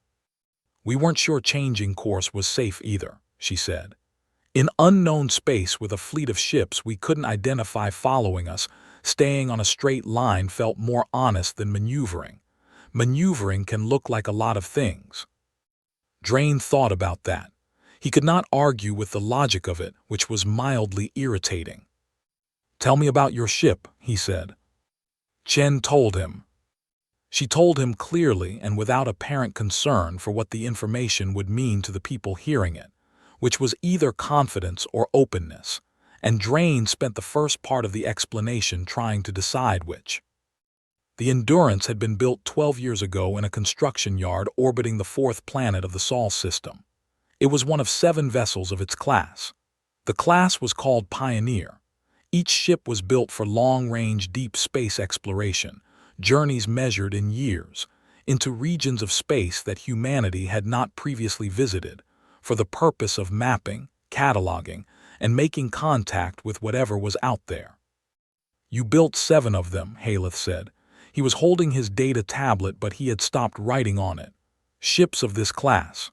We weren't sure changing course was safe either, she said. In unknown space with a fleet of ships we couldn't identify following us, staying on a straight line felt more honest than maneuvering. Maneuvering can look like a lot of things. Drain thought about that. He could not argue with the logic of it, which was mildly irritating. Tell me about your ship, he said. Chen told him. She told him clearly and without apparent concern for what the information would mean to the people hearing it, which was either confidence or openness, and Drain spent the first part of the explanation trying to decide which. The Endurance had been built 12 years ago in a construction yard orbiting the fourth planet of the Sol system. It was one of 7 vessels of its class. The class was called Pioneer. Each ship was built for long-range deep space exploration, journeys measured in years, into regions of space that humanity had not previously visited, for the purpose of mapping, cataloging, and making contact with whatever was out there. You built 7 of them, Haleth said. He was holding his data tablet, but he had stopped writing on it. Ships of this class.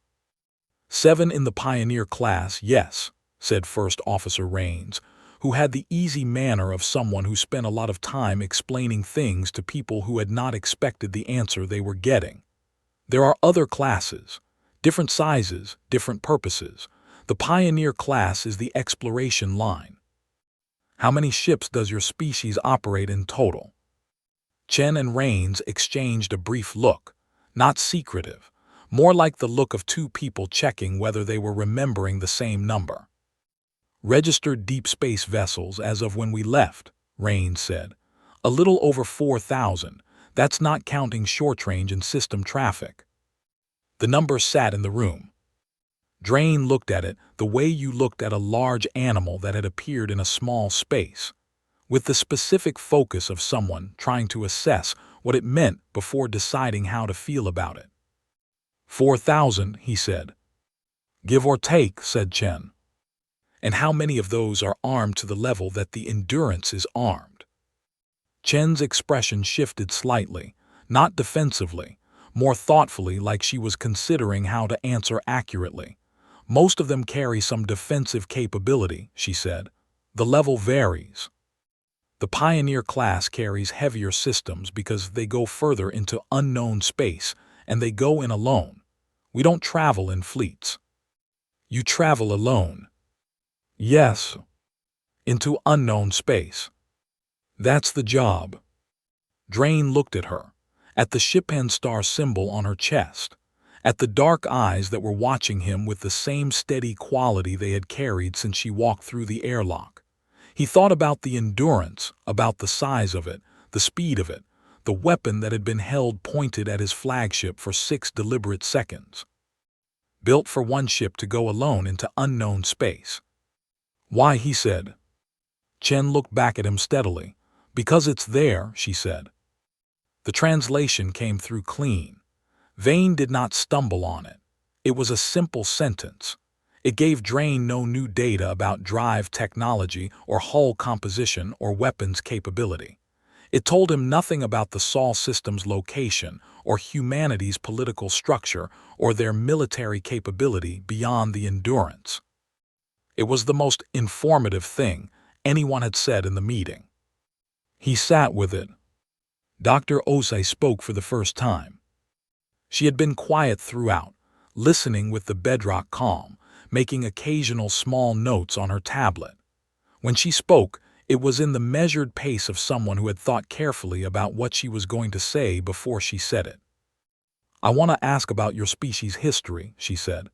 7 in the Pioneer class, yes, said First Officer Rains, who had the easy manner of someone who spent a lot of time explaining things to people who had not expected the answer they were getting. There are other classes, different sizes, different purposes. The Pioneer class is the exploration line. How many ships does your species operate in total? Chen and Rains exchanged a brief look, not secretive, more like the look of two people checking whether they were remembering the same number. Registered deep space vessels as of when we left, Rains said. A little over 4,000. That's not counting short range and system traffic. The number sat in the room. Drain looked at it the way you looked at a large animal that had appeared in a small space, with the specific focus of someone trying to assess what it meant before deciding how to feel about it. 4,000, he said. Give or take, said Chen. And how many of those are armed to the level that the Endurance is armed? Chen's expression shifted slightly, not defensively, more thoughtfully, like she was considering how to answer accurately. Most of them carry some defensive capability, she said. The level varies. The Pioneer class carries heavier systems because they go further into unknown space, and they go in alone. We don't travel in fleets. You travel alone. Yes. Into unknown space. That's the job. Drain looked at her, at the Shipan star symbol on her chest, at the dark eyes that were watching him with the same steady quality they had carried since she walked through the airlock. He thought about the endurance, about the size of it, the speed of it, the weapon that had been held pointed at his flagship for 6 deliberate seconds. Built for one ship to go alone into unknown space. Why, he said. Chen looked back at him steadily. Because it's there, she said. The translation came through clean. Vane did not stumble on it. It was a simple sentence. It gave Drain no new data about drive technology or hull composition or weapons capability. It told him nothing about the Sol system's location or humanity's political structure or their military capability beyond the Endurance. It was the most informative thing anyone had said in the meeting. He sat with it. Dr. Osei spoke for the first time. She had been quiet throughout, listening with the bedrock calm, making occasional small notes on her tablet. When she spoke, it was in the measured pace of someone who had thought carefully about what she was going to say before she said it. I want to ask about your species' history, she said.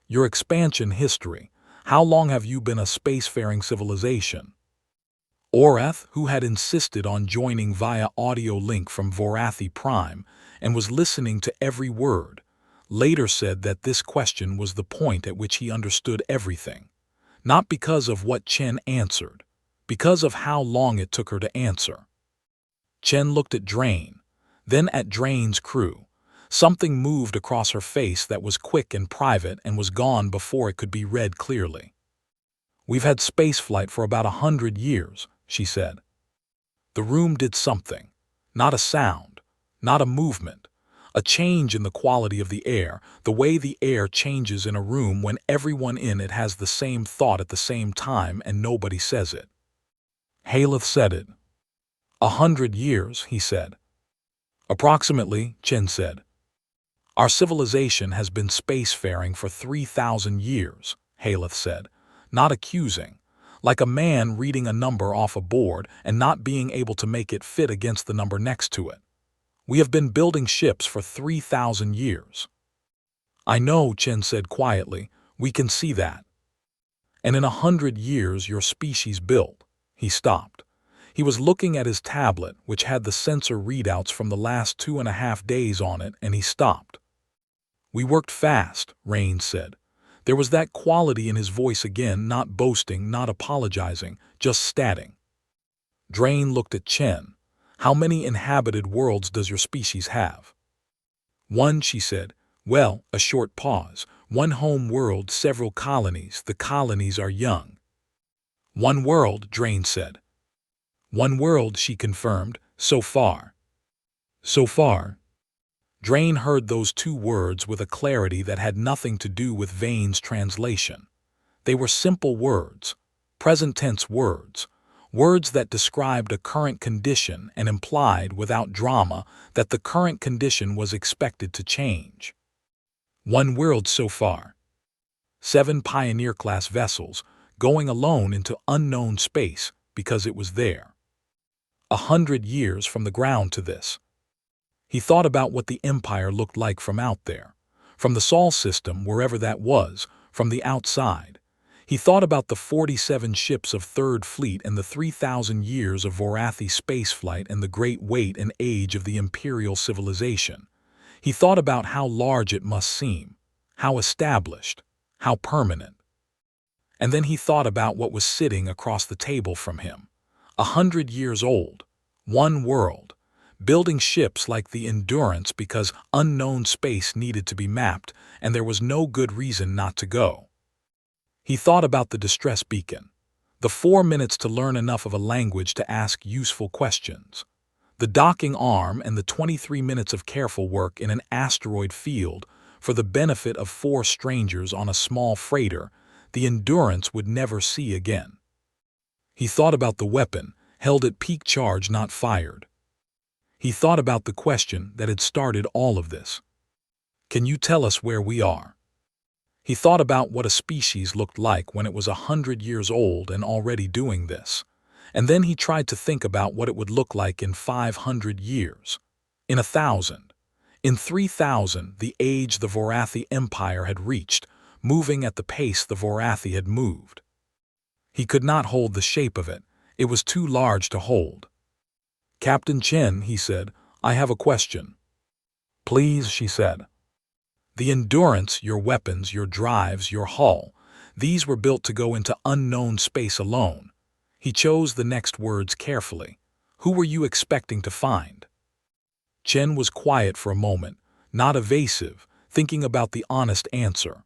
Your expansion history. How long have you been a spacefaring civilization? Orath, who had insisted on joining via audio link from Vorathi Prime and was listening to every word, later said that this question was the point at which he understood everything, not because of what Chen answered, because of how long it took her to answer. Chen looked at Drain, then at Drain's crew. Something moved across her face that was quick and private and was gone before it could be read clearly. We've had spaceflight for about 100 years, she said. The room did something, not a sound, not a movement, a change in the quality of the air, the way the air changes in a room when everyone in it has the same thought at the same time and nobody says it. Haleth said it. 100 years, he said. Approximately, Chen said. Our civilization has been spacefaring for 3,000 years, Haleth said, not accusing, like a man reading a number off a board and not being able to make it fit against the number next to it. We have been building ships for 3,000 years. I know, Chen said quietly, we can see that. And in 100 years your species built. He stopped. He was looking at his tablet, which had the sensor readouts from the last 2.5 days on it, and he stopped. We worked fast, Rain said. There was that quality in his voice again, not boasting, not apologizing, just statting. Drain looked at Chen. How many inhabited worlds does your species have? 1, she said. Well, a short pause. 1 home world, several colonies. The colonies are young. 1 world, Drain said. 1 world, she confirmed. So far. So far. Drain heard those 2 words with a clarity that had nothing to do with Vane's translation. They were simple words, present tense words, words that described a current condition and implied, without drama, that the current condition was expected to change. 1 world so far. 7 Pioneer-class vessels, going alone into unknown space because it was there. 100 years from the ground to this. He thought about what the Empire looked like from out there, from the Sol system, wherever that was, from the outside. He thought about the 47 ships of Third Fleet and the 3,000 years of Vorathi spaceflight and the great weight and age of the Imperial civilization. He thought about how large it must seem, how established, how permanent. And then he thought about what was sitting across the table from him. 100 years old, one world, building ships like the Endurance because unknown space needed to be mapped and there was no good reason not to go. He thought about the distress beacon, the 4 minutes to learn enough of a language to ask useful questions, the docking arm and the 23 minutes of careful work in an asteroid field for the benefit of 4 strangers on a small freighter the Endurance would never see again. He thought about the weapon, held at peak charge not fired. He thought about the question that had started all of this. Can you tell us where we are? He thought about what a species looked like when it was 100 years old and already doing this. And then he tried to think about what it would look like in 500 years, in 1,000, in 3,000, the age the Vorathi Empire had reached, moving at the pace the Vorathi had moved. He could not hold the shape of it. It was too large to hold. Captain Chen, he said, I have a question. Please, she said. The Endurance, your weapons, your drives, your hull, these were built to go into unknown space alone. He chose the next words carefully. Who were you expecting to find? Chen was quiet for a moment, not evasive, thinking about the honest answer.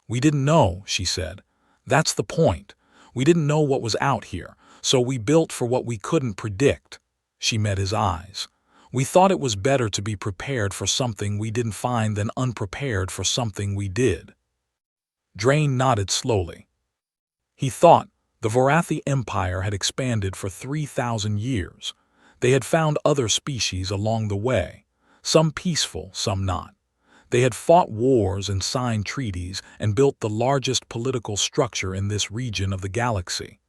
We didn't know, she said. That's the point. We didn't know what was out here, so we built for what we couldn't predict. She met his eyes. We thought it was better to be prepared for something we didn't find than unprepared for something we did. Drain nodded slowly. He thought the Vorathi Empire had expanded for 3,000 years. They had found other species along the way, some peaceful, some not. They had fought wars and signed treaties and built the largest political structure in this region of the galaxy.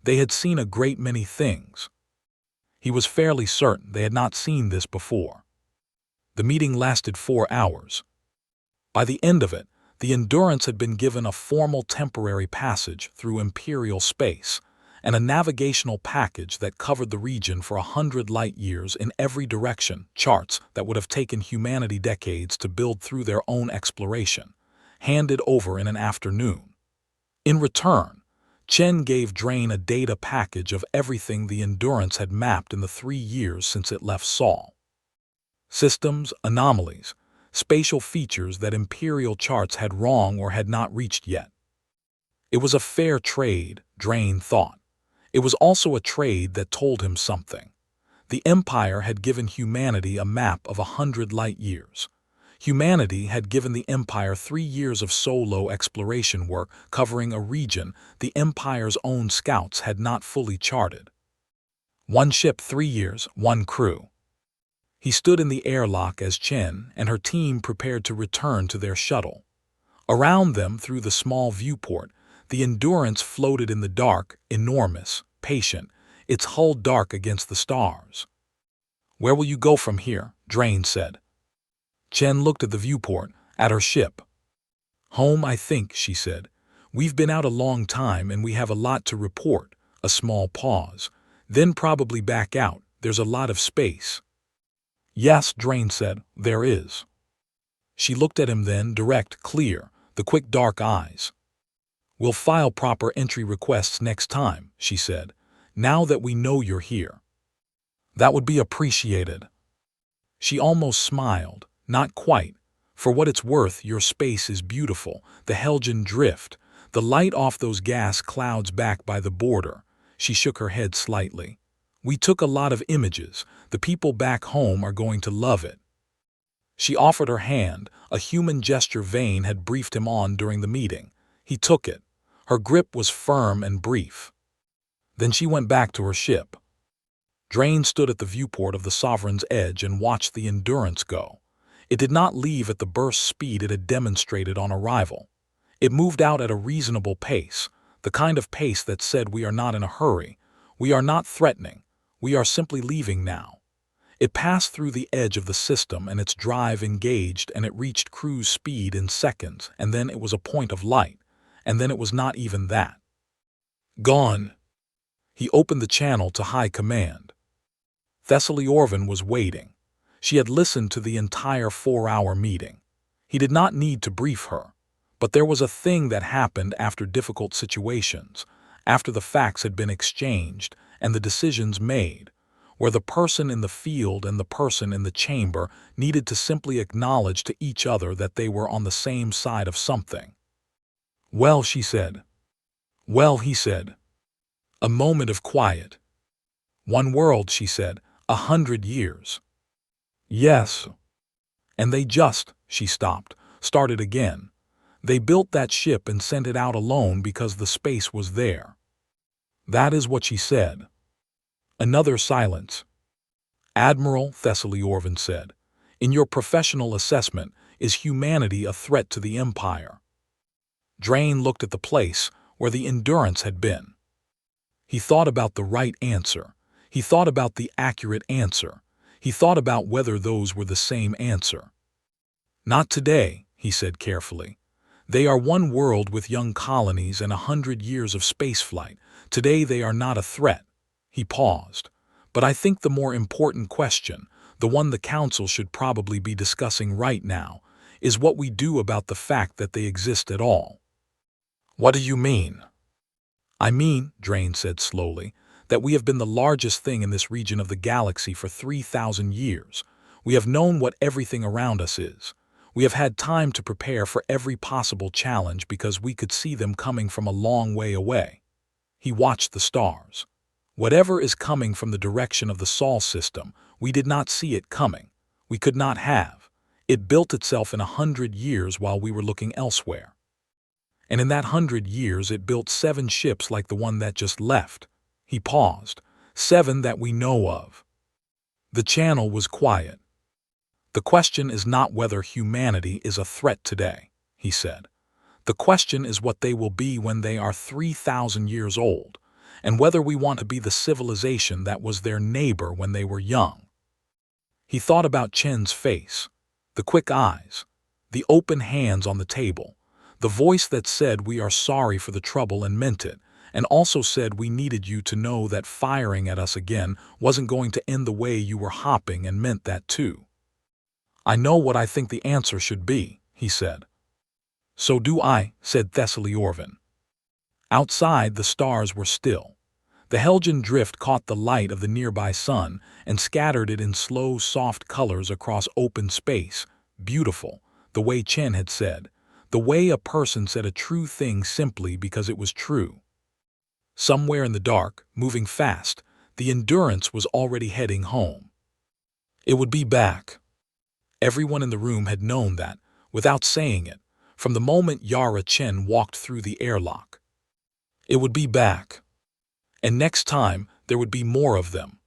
They had seen a great many things. He was fairly certain they had not seen this before. The meeting lasted 4 hours. By the end of it, the Endurance had been given a formal temporary passage through Imperial space and a navigational package that covered the region for 100 light-years in every direction, charts that would have taken humanity decades to build through their own exploration, handed over in an afternoon. In return, Chen gave Drain a data package of everything the Endurance had mapped in the 3 years since it left Sol. Systems, anomalies, spatial features that Imperial charts had wrong or had not reached yet. It was a fair trade, Drain thought. It was also a trade that told him something. The Empire had given humanity a map of 100 light-years. Humanity had given the Empire 3 years of solo exploration work covering a region the Empire's own scouts had not fully charted. 1 ship 3 years, 1 crew. He stood in the airlock as Chen and her team prepared to return to their shuttle. Around them, through the small viewport, the Endurance floated in the dark, enormous, patient, its hull dark against the stars. Where will you go from here? Drain said. Chen looked at the viewport, at her ship. Home, I think, she said. We've been out a long time and we have a lot to report. A small pause. Then probably back out. There's a lot of space. Yes, Drain said, there is. She looked at him then, direct, clear, the quick dark eyes. We'll file proper entry requests next time, she said, now that we know you're here. That would be appreciated. She almost smiled, not quite. For what it's worth, your space is beautiful, the Helgen drift, the light off those gas clouds back by the border. She shook her head slightly. We took a lot of images. The people back home are going to love it. She offered her hand, a human gesture Vane had briefed him on during the meeting. He took it. Her grip was firm and brief. Then she went back to her ship. Drain stood at the viewport of the Sovereign's edge and watched the Endurance go. It did not leave at the burst speed it had demonstrated on arrival. It moved out at a reasonable pace, the kind of pace that said we are not in a hurry, we are not threatening, we are simply leaving now. It passed through the edge of the system and its drive engaged and it reached cruise speed in seconds, and then it was a point of light, and then it was not even that. Gone. He opened the channel to High Command. Thessaly Orvin was waiting. She had listened to the entire 4-hour meeting. He did not need to brief her. But there was a thing that happened after difficult situations, after the facts had been exchanged and the decisions made, where the person in the field and the person in the chamber needed to simply acknowledge to each other that they were on the same side of something. "Well," she said. "Well," he said. A moment of quiet. "One world," she said, 100 years. "Yes." "And they just," she stopped, started again. "They built that ship and sent it out alone because the space was there." That is what she said. Another silence. "Admiral," Thessaly Orvin said, "in your professional assessment, is humanity a threat to the Empire?" Drain looked at the place where the Endurance had been. He thought about the right answer. He thought about the accurate answer. He thought about whether those were the same answer. "Not today," he said carefully. "They are one world with young colonies and 100 years of spaceflight. Today they are not a threat." He paused. "But I think the more important question, the one the Council should probably be discussing right now, is what we do about the fact that they exist at all." "What do you mean?" "I mean," Drain said slowly, "that we have been the largest thing in this region of the galaxy for 3,000 years. We have known what everything around us is. We have had time to prepare for every possible challenge because we could see them coming from a long way away." He watched the stars. "Whatever is coming from the direction of the Sol system, we did not see it coming. We could not have. It built itself in 100 years while we were looking elsewhere. And in that 100 years it built 7 ships like the one that just left." He paused. 7 that we know of." The channel was quiet. "The question is not whether humanity is a threat today," he said. "The question is what they will be when they are 3,000 years old, and whether we want to be the civilization that was their neighbor when they were young." He thought about Chen's face, the quick eyes, the open hands on the table, the voice that said we are sorry for the trouble and meant it, and also said we needed you to know that firing at us again wasn't going to end the way you were hopping and meant that too. "I know what I think the answer should be," he said. "So do I," said Thessaly Orvin. Outside the stars were still. The Helgen drift caught the light of the nearby sun and scattered it in slow, soft colors across open space. Beautiful, the way Chen had said. The way a person said a true thing simply because it was true. Somewhere in the dark, moving fast, the Endurance was already heading home. It would be back. Everyone in the room had known that, without saying it, from the moment Yara Chen walked through the airlock. It would be back. And next time, there would be more of them.